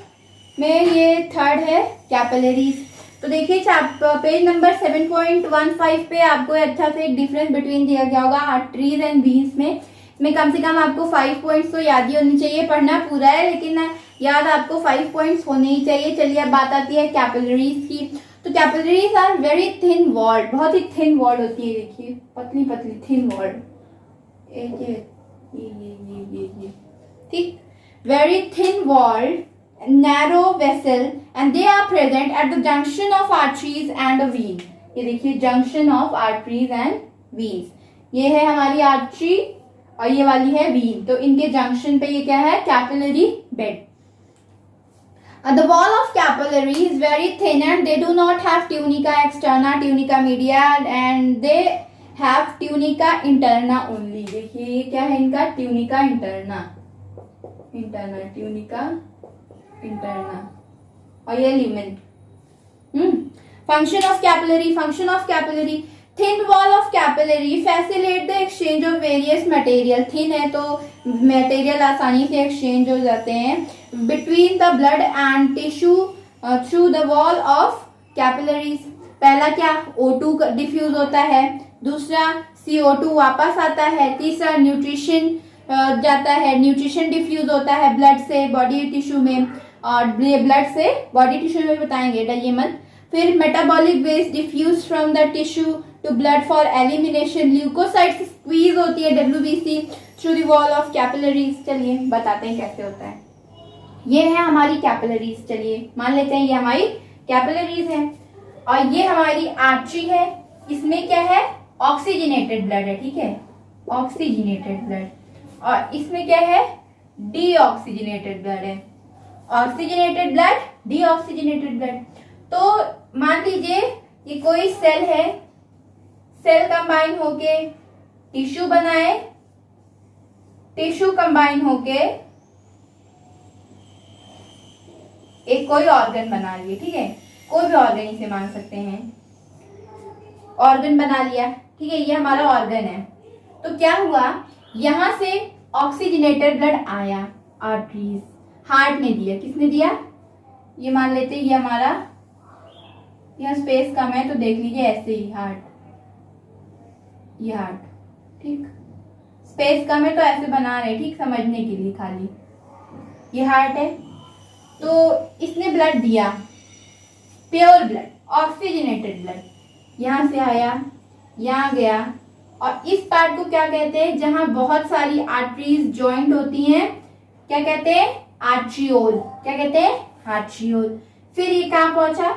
में ये थर्ड है कैपिलरीज. तो देखिए पेज नंबर 7.15 पे आपको अच्छा से एक डिफरेंस बिटवीन दिया गया होगा आर्टरीज एंड वीन्स में. इसमें कम से कम आपको 5 पॉइंट्स तो याद ही होनी चाहिए. पढ़ना पूरा है लेकिन याद आपको 5 पॉइंट्स होने ही चाहिए. चलिए अब बात आती है कैपिलरीज की. तो capillaries are very thin walled, बहुत ही थिन वॉल्ड होती है. देखिए पतली पतली थिन वॉल्ड, ये ठीक, very thin walled narrow vessel and they are present at the junction of arteries and a vein. ये देखिए junction of arteries and veins. ये है हमारी आर्टरी और ये वाली है vein. तो इनके junction पे ये क्या है, capillary bed. The wall of capillary is very thin and they do not have tunica externa, tunica media and they have tunica interna only. देखिए ये क्या है इनका tunica interna, tunica interna और ये lumen. Function of capillary, thin wall of capillary facilitate the exchange of various material. Thin है तो material आसानी से exchange हो जाते हैं between the blood and tissue through the wall of capillaries. पहला क्या, O2 डिफ्यूज होता है, दूसरा CO2 वापस आता है, तीसरा न्यूट्रिशन जाता है, न्यूट्रिशन डिफ्यूज होता है ब्लड से बॉडी टिश्यू में और ब्लड से बॉडी टिश्यू में बताएंगे डरिए मत. फिर metabolic waste diffuse from the tissue to blood for elimination. Leucocytes squeeze होती है WBC through the wall of capillaries. चलिए बताते हैं कैसे होता है. ये है हमारी कैपिलरीज. चलिए मान लेते हैं ये हमारी कैपिलरीज है और ये हमारी आर्टरी है. इसमें क्या है, ऑक्सीजनेटेड ब्लड है, ठीक है, ऑक्सीजनेटेड ब्लड. और इसमें क्या है, डीऑक्सीजनेटेड ब्लड है. Oxygenated blood, deoxygenated blood. तो मान लीजिए ये कोई सेल है, सेल कंबाइन होके टिश्यू बनाए, टिश्यू कंबाइन होके एक कोई ऑर्गन बना लिए, ठीक है, कोई भी ऑर्गन इसे मान सकते हैं. ऑर्गन बना लिया, ठीक है, ये हमारा ऑर्गन है. तो क्या हुआ, यहां से ऑक्सीजनेटेड ब्लड आया, आर्टरीज, हार्ट ने दिया. किसने दिया, ये मान लेते हैं ये हमारा, यहाँ स्पेस कम है तो देख लीजिए ऐसे ही हार्ट, ये हार्ट, ठीक, स्पेस कम है तो ऐसे बना रहे, ठीक, समझने के लिए खाली. ये हार्ट है तो इसने ब्लड दिया, प्योर ब्लड, ऑक्सीजनेटेड ब्लड, यहां से आया, यहां गया. और इस पार्ट को क्या कहते हैं, जहां बहुत सारी आर्टरीज ज्वाइंट होती हैं, क्या कहते हैं, आर्ट्रियोल. क्या कहते हैं, आर्ट्रियोल. फिर ये कहां पहुंचा,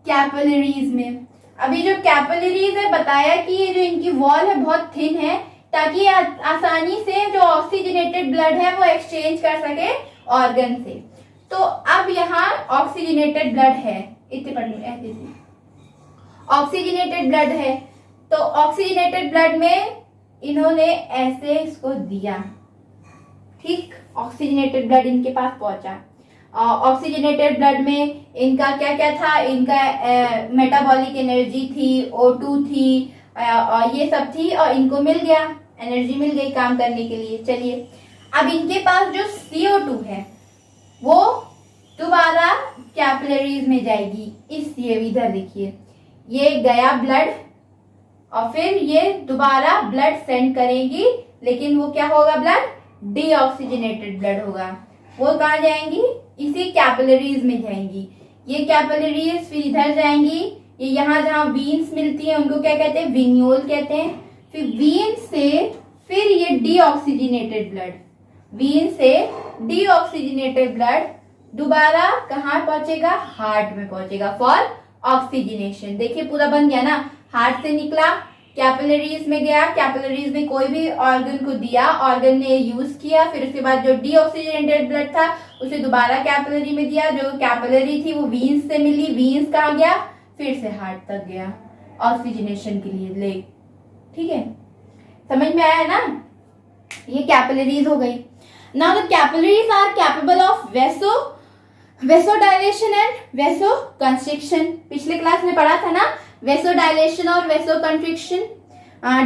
कैपिलरीज में. अभी जो कैपिलरीज है बताया कि ये जो इनकी वॉल है बहुत थिन है ताकि आसानी से जो ऑक्सीजनेटेड ब्लड है वो एक्सचेंज कर सके ऑर्गन से. तो अब यहाँ ऑक्सीजनेटेड ब्लड है, इतने पढ़ने ऐसे ऑक्सीजनेटेड ब्लड है. तो ऑक्सीजनेटेड ब्लड में इन्होंने ऐसे इसको दिया, ठीक, ऑक्सीजनेटेड ब्लड इनके पास पहुंचा. ऑक्सीजनेटेड ब्लड में इनका क्या क्या था, इनका मेटाबॉलिक एनर्जी थी, O2 थी और ये सब थी और इनको मिल गया, एनर्जी मिल गई काम करने के लिए. चलिए अब इनके पास जो CO2 है वो दोबारा कैपिलरीज में जाएगी. ये इधर देखिए, ये गया ब्लड और फिर ये दोबारा ब्लड सेंड करेंगी, लेकिन वो क्या होगा, ब्लड डीऑक्सीजनेटेड ब्लड होगा. वो कहाँ जाएंगी, इसी कैपिलरीज में जाएंगी. ये कैपिलरीज फिर इधर जाएंगी, ये यहाँ जहाँ वीन्स मिलती है उनको क्या कहते हैं, विन्योल कहते हैं. फिर वीन से फिर ये डीऑक्सीजनेटेड ब्लड, वीन से डीऑक्सीजनेटेड ब्लड दोबारा कहाँ पहुंचेगा, हार्ट में पहुंचेगा फॉर ऑक्सीजनेशन. देखिए पूरा बन गया ना, हार्ट से निकला, कैपिलरीज में गया, कैपिलरीज में कोई भी ऑर्गन को दिया, ऑर्गन ने यूज किया, फिर उसके बाद जो डीऑक्सीजनेटेड ब्लड था उसे दोबारा कैपिलरी में दिया, जो कैपिलरी थी वो वीन्स से मिली, वीन्स कहाँ गया, फिर से हार्ट तक गया ऑक्सीजनेशन के लिए ले। ठीक है, समझ में आया ना, ये कैपिलरीज हो गई। Now the capillaries are capable of vasodilation and vasoconstriction. पिछले क्लास में पढ़ा था ना, वेसोडाइलेशन और वेसोकंस्ट्रिक्शन।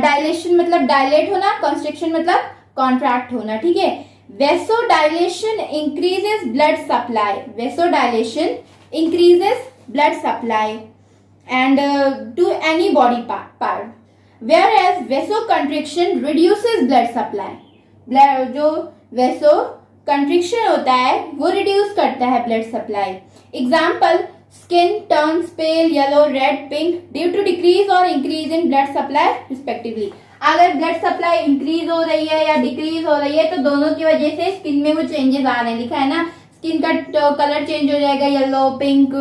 डायलेशन मतलब डायलेट होना, कंस्ट्रिक्शन मतलब कॉन्ट्रैक्ट होना। ठीक है, vasodilation increases blood supply, vasodilation increases blood supply and to any body part, whereas vasoconstriction reduces blood supply। जो वेसोकंस्ट्रिक्शन होता है वो रिड्यूस करता है blood supply. Example, skin turns pale, yellow, red, pink due to decrease और increase in blood supply respectively. अगर blood supply increase हो रही है या डिक्रीज हो रही है तो दोनों की वजह से स्किन में वो चेंजेस आ रहे हैं, लिखा है ना, स्किन का कलर चेंज हो जाएगा, येलो, पिंक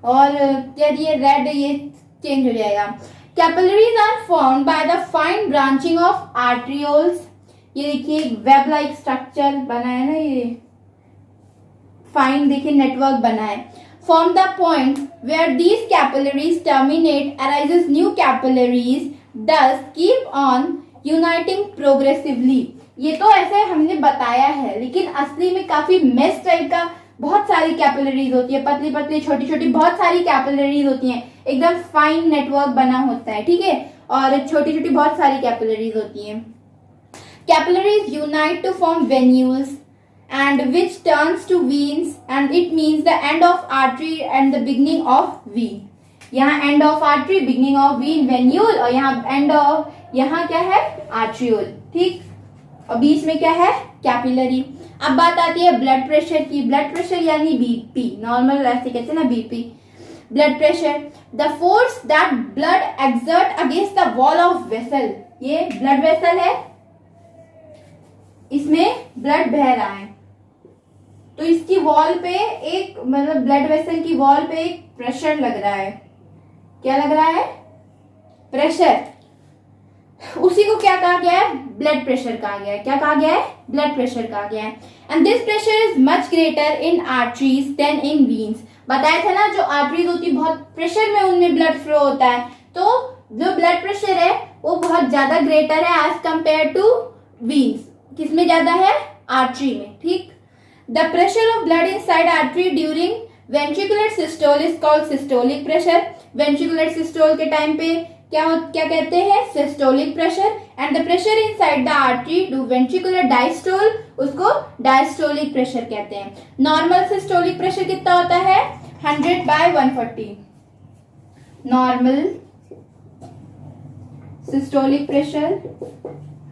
और ये रेड, ये चेंज हो जाएगा। Capillaries are formed by the fine branching of arterioles. ये देखिए वेब लाइक स्ट्रक्चर बना है ना, ये फाइन देखिए नेटवर्क बना है। From the point where these capillaries terminate arises new capillaries, thus keep on uniting progressively. ये तो ऐसे हमने बताया है, लेकिन असली में काफी मेस टाइप का बहुत सारी कैपिलरीज होती है, पतली पतली छोटी छोटी बहुत सारी कैपिलरीज होती हैं, एकदम फाइन नेटवर्क बना होता है। ठीक है, और छोटी छोटी बहुत सारी कैपिलरीज होती हैं। Capillaries unite to form venules and which turns to veins and it means the end of artery and the beginning of vein. यहाँ end of artery, beginning of vein venule, और यहाँ एंड ऑफ, यहाँ क्या है, arteriole. ठीक, और बीच में क्या है, कैपिलरी। अब बात आती है ब्लड प्रेशर की। ब्लड प्रेशर यानी बीपी, नॉर्मल ऐसे कहते हैं ना BP, blood pressure. The force that blood exert against the wall of vessel. ये ब्लड वेसल है, इसमें ब्लड बह रहा है, तो इसकी वॉल पे एक, मतलब ब्लड वेसल की वॉल पे एक प्रेशर लग रहा है। क्या लग रहा है, प्रेशर। उसी को क्या कहा गया है, ब्लड प्रेशर कहा गया है। क्या कहा गया है, ब्लड प्रेशर कहा गया है। And this pressure is much greater in arteries than in veins. बताया था ना, जो आर्टरीज होती है बहुत प्रेशर में उनमें ब्लड फ्लो होता है, तो जो ब्लड प्रेशर है वो बहुत ज्यादा ग्रेटर है एज कंपेयर टू वीन्स। किसमें ज्यादा है, आर्टरी में। ठीक, the pressure of blood inside artery during ventricular systole is called systolic pressure. Ventricular systole के टाइम पे क्या कहते हैं, systolic pressure. And the pressure inside the artery do ventricular diastole, उसको डायस्टोलिक प्रेशर कहते हैं। नॉर्मल सिस्टोलिक प्रेशर कितना होता है, 100/140। नॉर्मल सिस्टोलिक प्रेशर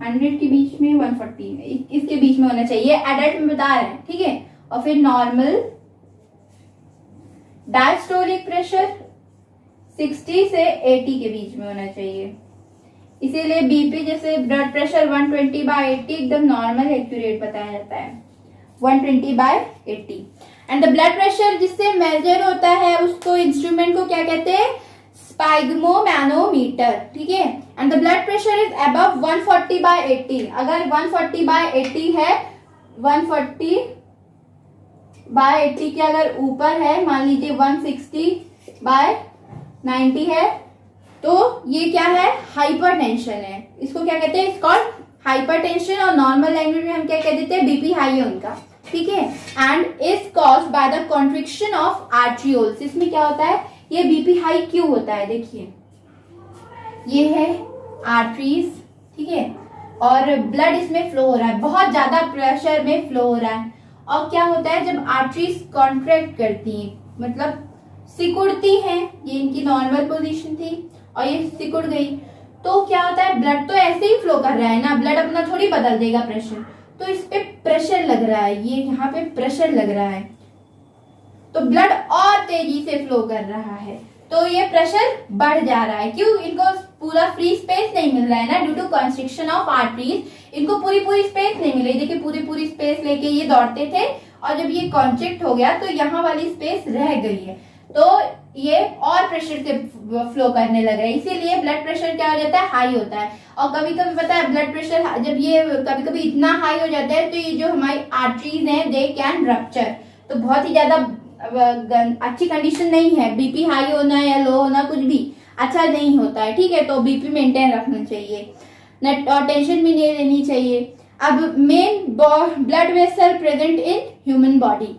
100 के बीच में 140, इसके बीच में होना चाहिए, एडल्ट में बता रहे हैं। ठीक है, और फिर नॉर्मल डायस्टोलिक प्रेशर 60 से 80 के बीच में होना चाहिए। इसीलिए बीपी जैसे ब्लड प्रेशर 120/80 एकदम नॉर्मल एक्यूरेट बताया जाता है, 120/80। एंड द ब्लड प्रेशर जिससे मेजर होता है उसको, इंस्ट्रूमेंट को क्या कहते हैं, स्पाइग्मोमैनोमीटर। ठीक है, and the blood pressure is above 140/80। अगर 140/80 है, 140/80 के अगर ऊपर है, मान लीजिए 160/90 है, तो ये क्या है, हाइपरटेंशन है। इसको क्या कहते हैं, इट्स कॉल्ड हाइपरटेंशन, और नॉर्मल लैंग्वेज में हम क्या कह देते हैं, बीपी हाई है उनका। ठीक है, and is caused by the constriction of arterioles. इसमें क्या होता है, ये बीपी हाई क्यों होता है, देखिए ये है आर्टरीज। ठीक है, और ब्लड इसमें फ्लो हो रहा है, बहुत ज्यादा प्रेशर में फ्लो हो रहा है, और क्या होता है जब आर्टरीज कॉन्ट्रैक्ट करती हैं, मतलब सिकुड़ती हैं, ये इनकी नॉर्मल पोजीशन थी और ये सिकुड़ गई, तो क्या होता है, ब्लड तो ऐसे ही फ्लो कर रहा है ना, ब्लड अपना थोड़ी बदल देगा प्रेशर, तो इस पे प्रेशर लग रहा है, ये यहाँ पे प्रेशर लग रहा है, तो ब्लड और तेजी से फ्लो कर रहा है, तो ये प्रेशर बढ़ जा रहा है। क्यों, इनको पूरा फ्री स्पेस नहीं मिल रहा है ना, due to constriction of arteries, इनको पूरी स्पेस नहीं मिल रही। देखिए पूरी स्पेस लेके ये दौड़ते थे, और जब ये कॉन्ट्रैक्ट हो गया तो यहाँ वाली स्पेस रह गई है, तो ये और प्रेशर से फ्लो करने लग रहा है, इसीलिए ब्लड प्रेशर क्या हो जाता है, हाई होता है। और कभी कभी पता है ब्लड प्रेशर जब ये कभी कभी इतना हाई हो जाता है तो ये जो हमारी आर्टरीज हैं दे कैन रप्चर। तो बहुत ही ज्यादा अच्छी कंडीशन नहीं है, बीपी हाई होना या लो होना कुछ भी अच्छा नहीं होता है, ठीक है। तो बीपी मेंटेन रखना चाहिए और टेंशन भी नहीं लेनी चाहिए। अब main blood vessel present in human body,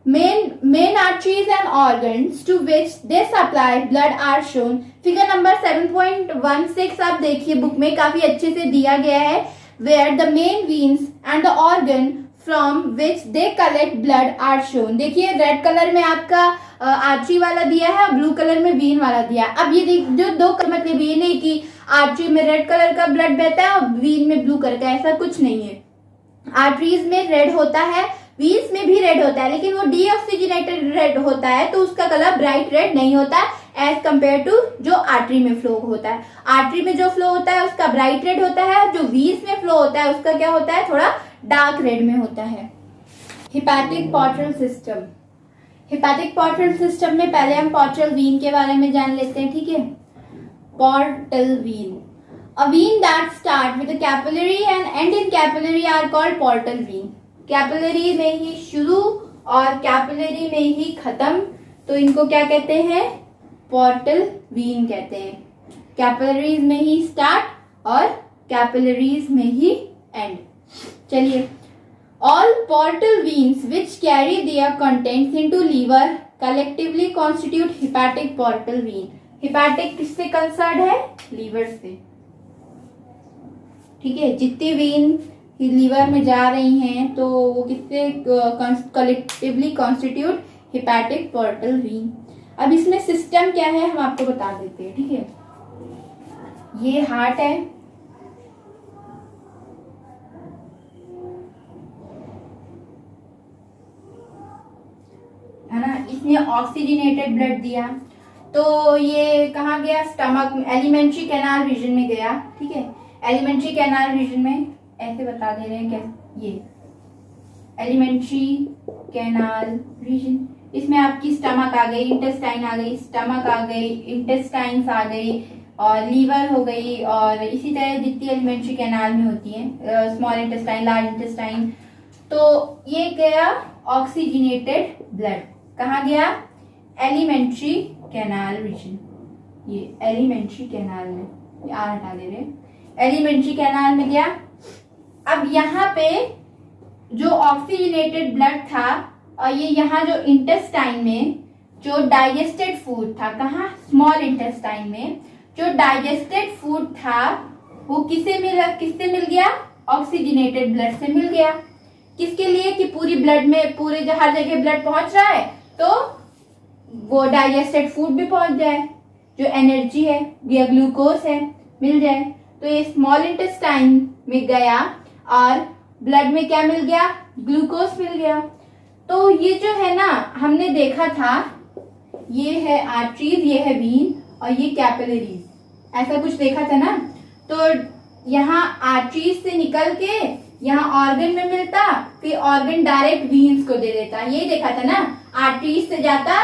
main arteries and organs to which they supply blood are shown। Figure number 7.16 आप देखिए बुक में काफी अच्छे से दिया गया है, where the main veins and the organ from which they collect blood are shown। देखिए रेड कलर में आपका आर्टरी वाला दिया है और ब्लू कलर में वीन वाला दिया है। अब ये जो दो मतलब ये नहीं कि आर्टरी में रेड कलर का ब्लड बहता है और वीन में ब्लू कलर का, ऐसा कुछ नहीं है। आर्टरीज में रेड होता है, वीन्स में भी रेड होता है, लेकिन वो डीऑक्सीजनेटेड रेड होता है तो उसका कलर ब्राइट रेड नहीं होता है एज कंपेयर टू जो आर्टरी में फ्लो होता है। आर्टरी में जो फ्लो होता है उसका ब्राइट रेड होता है, जो वीन्स में फ्लो होता है उसका क्या होता है, थोड़ा डार्क रेड में होता है। Hepatic portal system, hepatic portal system में पहले हम पोर्टल वीन के बारे में जान लेते हैं, ठीक है। Portal vein, a vein that start with a capillary and end in capillary are called portal vein। Capillary में ही शुरू और कैपिलरी में ही खत्म, तो इनको क्या कहते हैं, पोर्टल वीन कहते हैं। कैपिलरीज में ही स्टार्ट और कैपिलरीज में ही एंड। चलिए, all portal veins which carry their contents into liver collectively constitute hepatic portal vein. Hepatic किससे कंसर्न है, लीवर से, ठीक है। जितनी वेन लीवर में जा रही हैं तो वो किससे collectively constitute hepatic portal vein. अब इसमें सिस्टम क्या है हम आपको बता देते हैं, ठीक है। ये हार्ट है ना, इसने ऑक्सीजनेटेड ब्लड दिया तो ये कहाँ गया, स्टमक, एलिमेंट्री कैनाल रीजन में गया, ठीक है। एलिमेंट्री कैनाल रीजन में ऐसे बता दे रहे हैं क्या, ये एलिमेंट्री कैनाल रीजन, इसमें आपकी स्टमक आ गई, इंटेस्टाइन आ गई, स्टमक आ गई, इंटेस्टाइन्स आ गई और लीवर हो गई, और इसी तरह जितनी एलिमेंट्री कैनाल में होती है, स्मॉल इंटेस्टाइन, लार्ज इंटेस्टाइन। तो ये गया ऑक्सीजनेटेड ब्लड, कहाँ गया, एलिमेंट्री कैनाल रीजन, ये एलिमेंट्री कैनाल में, ये आर हटा दे रहे हैं, एलिमेंट्री कैनाल में गया। अब यहाँ पे जो ऑक्सीजनेटेड ब्लड था और ये यहाँ जो इंटेस्टाइन में जो डाइजेस्टेड फूड था, कहाँ, स्मॉल इंटेस्टाइन में जो डाइजेस्टेड फूड था वो किससे मिल गया, ऑक्सीजनेटेड ब्लड से मिल गया। किसके लिए, कि पूरी ब्लड में, पूरे हर जगह ब्लड पहुंच रहा है तो वो डाइजेस्टेड फूड भी पहुंच जाए, जो एनर्जी है या ग्लूकोज है मिल जाए। तो ये स्मॉल इंटेस्टाइन में गया और ब्लड में क्या मिल गया, ग्लूकोज मिल गया। तो ये जो है ना, हमने देखा था ये है आर्टरीज, ये है वीन और ये कैपिलरीज, ऐसा कुछ देखा था ना। तो यहाँ आर्टरीज से निकल के यहाँ ऑर्गन में मिलता, फिर ऑर्गन डायरेक्ट वीन्स को दे देता, यही देखा था ना। आर्टरीज से जाता,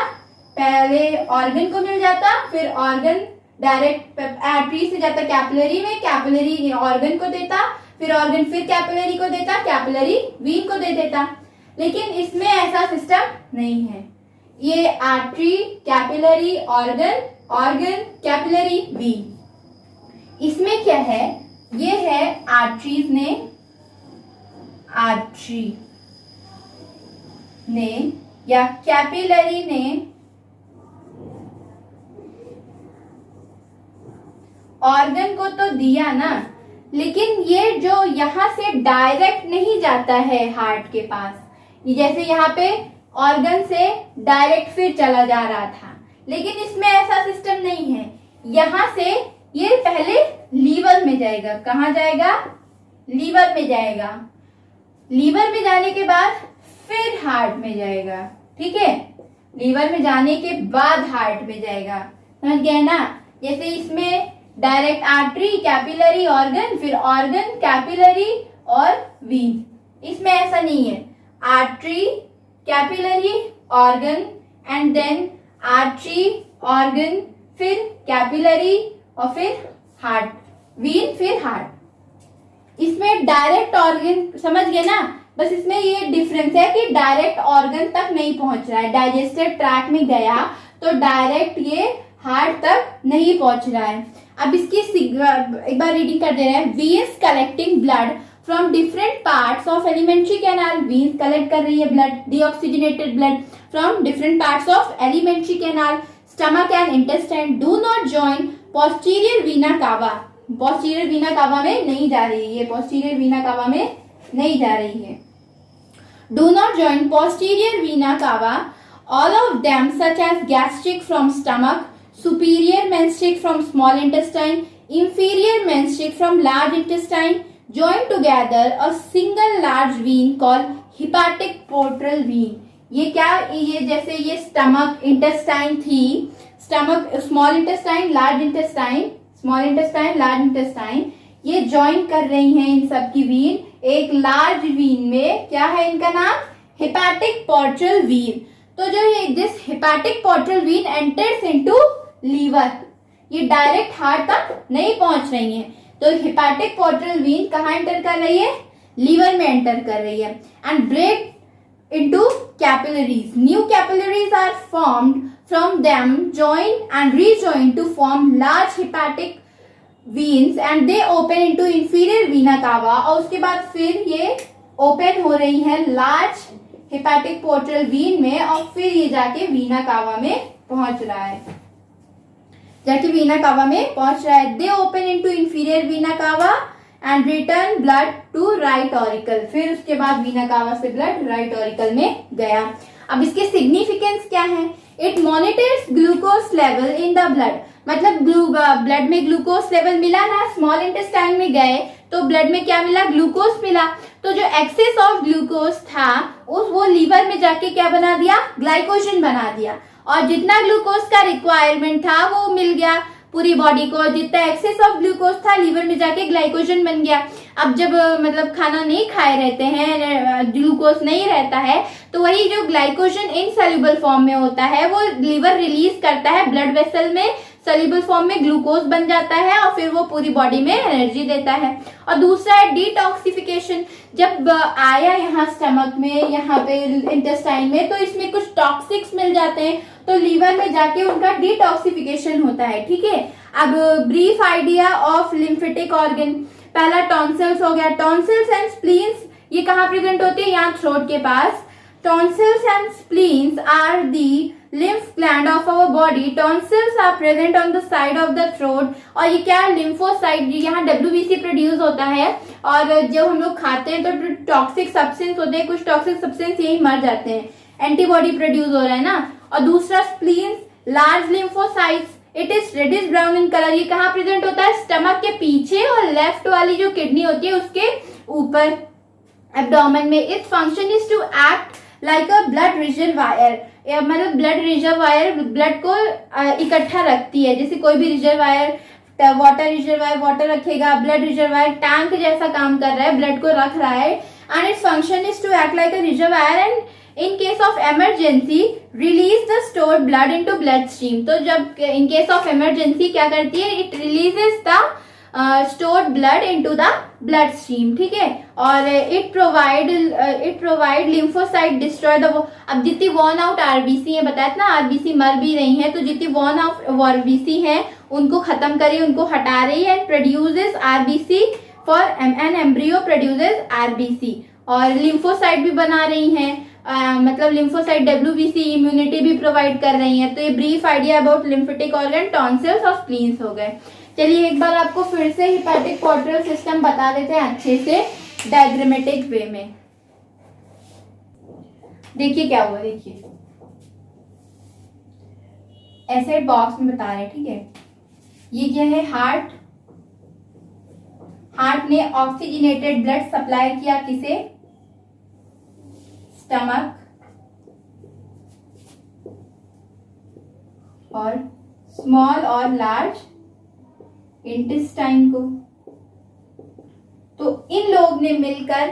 पहले ऑर्गन को मिल जाता, फिर ऑर्गन डायरेक्ट आर्टरी से जाता कैपिलरी में, कैपिलरी ऑर्गन को देता, फिर ऑर्गन फिर कैपिलरी को देता, कैपिलरी वीन को दे देता। लेकिन इसमें ऐसा सिस्टम नहीं है, ये artery, capillary, organ, organ, capillary, vein. इसमें क्या है, ये है आर्टरीज ने, आर्टरी ने या कैपिलरी ने ऑर्गन को तो दिया ना, लेकिन ये जो यहाँ से डायरेक्ट नहीं जाता है हार्ट के पास, जैसे यहाँ पे ऑर्गन से डायरेक्ट फिर चला जा रहा था, लेकिन इसमें ऐसा सिस्टम नहीं है। यहाँ से ये पहले लीवर में जाएगा, कहाँ जाएगा, लीवर में जाएगा, लीवर में जाने के बाद फिर हार्ट में जाएगा, ठीक है। लीवर में जाने के बाद हार्ट में जाएगा, समझ गए ना। जैसे इसमें डायरेक्ट आर्टरी, कैपिलरी, ऑर्गन, फिर ऑर्गन, कैपिलरी और वीन। इसमें ऐसा नहीं है, artery, capillary, organ and then artery, organ, फिर कैपिलरी और फिर हार्ट, वीन फिर हार्ट। इसमें डायरेक्ट ऑर्गन समझ गए ना, बस इसमें ये डिफरेंस है कि डायरेक्ट ऑर्गन तक नहीं पहुंच रहा है, डाइजेस्टिव ट्रैक्ट में गया तो डायरेक्ट ये हार्ट तक नहीं पहुंच रहा है। अब इसकी एक बार रीडिंग कर दे रहे हैं। Veins collecting blood from different parts of alimentary canal, veins collect कर रही है blood, deoxygenated blood from different parts of alimentary canal. Stomach and intestine do not join posterior vena cava, posterior vena कावा में नहीं जा रही है, ये पोस्टीरियर वीना कावा में नहीं जा रही है। Do not join posterior vena cava, all of them such as gastric from stomach, superior menstruate from small intestine, inferior menstruate from large intestine, join together a single large vein called hepatic portal vein। ये क्या, ये जैसे ये stomach intestine थी, stomach small intestine large intestine, small intestine large intestine, ये join कर रही हैं इन सब की वीन एक लार्ज वीन में। क्या है इनका नाम? Hepatic portal vein. तो जो ये this hepatic portal vein enters into liver, ये डायरेक्ट हार्ट तक नहीं पहुंच रही है, तो हेपेटिक पोर्टल वीन कहाँ एंटर कर रही है? लीवर में एंटर कर रही है। And break into capillaries, new capillaries are formed from them, join and rejoin to form large hepatic veins and they open into inferior vena cava. और उसके बाद फिर ये ओपन हो रही है लार्ज हेपेटिक पोर्टल वीन में और फिर ये जाके वीना कावा में पहुंच रहा है, जाके वीना कावा में पहुंच रहा है। They open into inferior vena cava and return blood to right auricle, फिर उसके बाद वीना कावा से ब्लड राइट ऑरिकल में गया। अब इसके सिग्निफिकेंस क्या है? It monitors glucose level in the blood, मतलब ब्लड में ग्लूकोज लेवल मिला ना, स्मॉल इंटेस्टाइन में गए तो ब्लड में क्या मिला? ग्लूकोज मिला। तो जो एक्सेस ऑफ ग्लूकोज था वो लीवर में जाके क्या बना दिया? ग्लाइकोजन बना दिया, और जितना ग्लूकोज का रिक्वायरमेंट था वो मिल गया पूरी बॉडी को, जितना एक्सेस ऑफ ग्लूकोज था लीवर में जाके ग्लाइकोजन बन गया। अब जब मतलब खाना नहीं खाए रहते हैं, ग्लूकोज नहीं रहता है, तो वही जो ग्लाइकोजन इनसॉल्युबल फॉर्म में होता है वो लीवर रिलीज करता है ब्लड वेसल में, सॉल्युबल फॉर्म में ग्लूकोज बन जाता है और फिर वो पूरी बॉडी में एनर्जी देता है। और दूसरा है डिटॉक्सिफिकेशन, जब आया यहाँ स्टमक में, यहाँ पे इंटेस्टाइन में, तो इसमें कुछ टॉक्सिक्स मिल जाते हैं तो लीवर में जाके उनका डिटॉक्सिफिकेशन होता है। ठीक है, अब brief idea of lymphatic organ. पहला टॉन्सिल्स हो गया। टॉन्सिल्स एंड स्प्लीन्स ये कहाँ प्रेजेंट होते हैं? यहाँ थ्रोट के पास। Tonsils and spleens are the lymph gland of our body. Tonsils are present on the side of the throat। और ये क्या? lymphocyte, यहाँ WBC प्रोड्यूस होता है, और जब हम लोग खाते हैं तो टॉक्सिक सब्सटेंस होते हैं, कुछ टॉक्सिक सब्सटेंस यही मर जाते हैं, एंटीबॉडी प्रोड्यूस हो रहा है ना। और दूसरा spleens, large lymphocytes, it is reddish brown in colour. ये कहाँ प्रेजेंट होता है? स्टमक के पीछे और लेफ्ट वाली जो किडनी होती है उसके ऊपर, एब्डोमेन में। Its function is to act like a blood reservoir, मतलब ब्लड रिजर्वायर ब्लड को इकट्ठा रखती है। जैसे कोई भी रिजर्वायर, वाटर रिजर्वायर वाटर रखेगा, ब्लड रिजर्वायर टैंक जैसा काम कर रहा है, ब्लड को रख रहा है। And its function is to act like a reservoir and in case of emergency release the stored blood into blood stream. तो जब इन केस ऑफ इमरजेंसी क्या करती है? It releases the stored blood into the blood stream। ठीक है, और it provide lymphocyte destroy the। अब जितनी worn out RBC है, बताया ना RBC मर भी रही हैं, तो जितनी worn out RBC हैं उनको खत्म करिए, उनको हटा रही है। produces RBC for an embryo produces RBC, और lymphocyte भी बना रही हैं, मतलब lymphocyte WBC इम्यूनिटी भी प्रोवाइड कर रही हैं। तो ये brief idea about lymphatic organ, tonsils और स्प्लीन्स हो गए। चलिए एक बार आपको फिर से हेपेटिक पोर्टल सिस्टम बता देते हैं अच्छे से डायग्रामेटिक वे में। देखिए क्या हुआ, देखिए ऐसे बॉक्स में बता रहे हैं। ठीक है, ये क्या है? हार्ट। हार्ट ने ऑक्सीजनेटेड ब्लड सप्लाई किया किसे? स्टमक और स्मॉल और लार्ज इंटेस्टाइन को। तो इन लोग ने मिलकर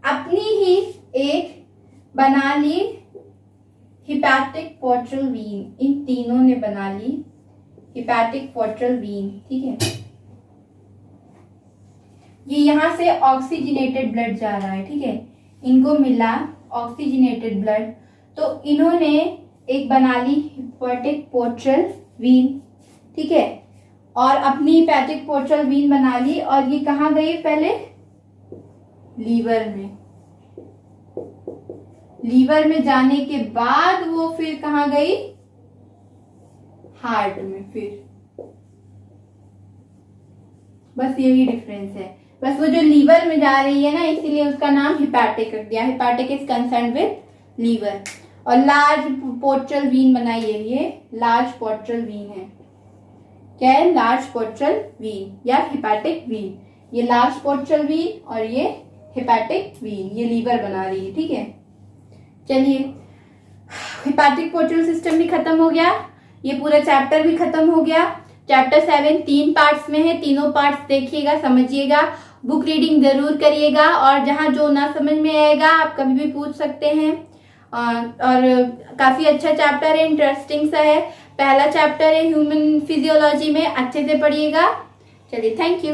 अपनी ही एक बना ली हिपैटिक पोर्टल वीन, इन तीनों ने बना ली हिपैटिक पोर्टल वीन। ठीक है, ये यहां से ऑक्सीजनेटेड ब्लड जा रहा है। ठीक है, इनको मिला ऑक्सीजनेटेड ब्लड, तो इन्होंने एक बना ली हिपैटिक पोर्टल वीन। ठीक है, और अपनी हिपैटिक पोर्टल वीन बना ली, और ये कहाँ गई पहले, लीवर में। लीवर में जाने के बाद वो फिर कहाँ गई, हार्ट में। फिर बस यही डिफरेंस है, बस वो जो लीवर में जा रही है ना, इसीलिए उसका नाम हिपैटिक रख दिया। Hepatic is concern with liver. और लार्ज पोर्टल वीन बनाई है, ये लार्ज पोर्टल वीन है। क्या है, लार्ज पोर्टल वीन या हिपैटिक वीन। ये लार्ज पोर्टल वीन और ये हिपैटिक वीन, ये लीवर बना रही है। ठीक है, चलिए हिपैटिक पोर्टल सिस्टम भी खत्म हो गया, ये पूरा चैप्टर भी खत्म हो गया। चैप्टर 7 3 पार्ट्स में है, तीनों पार्ट्स देखिएगा, समझिएगा, बुक रीडिंग जरूर करिएगा, और जहां जो ना समझ में आएगा आप कभी भी पूछ सकते हैं। और काफी अच्छा चैप्टर है, इंटरेस्टिंग सा है। पहला चैप्टर है ह्यूमन फिजियोलॉजी में, अच्छे से पढ़िएगा। चलिए, थैंक यू।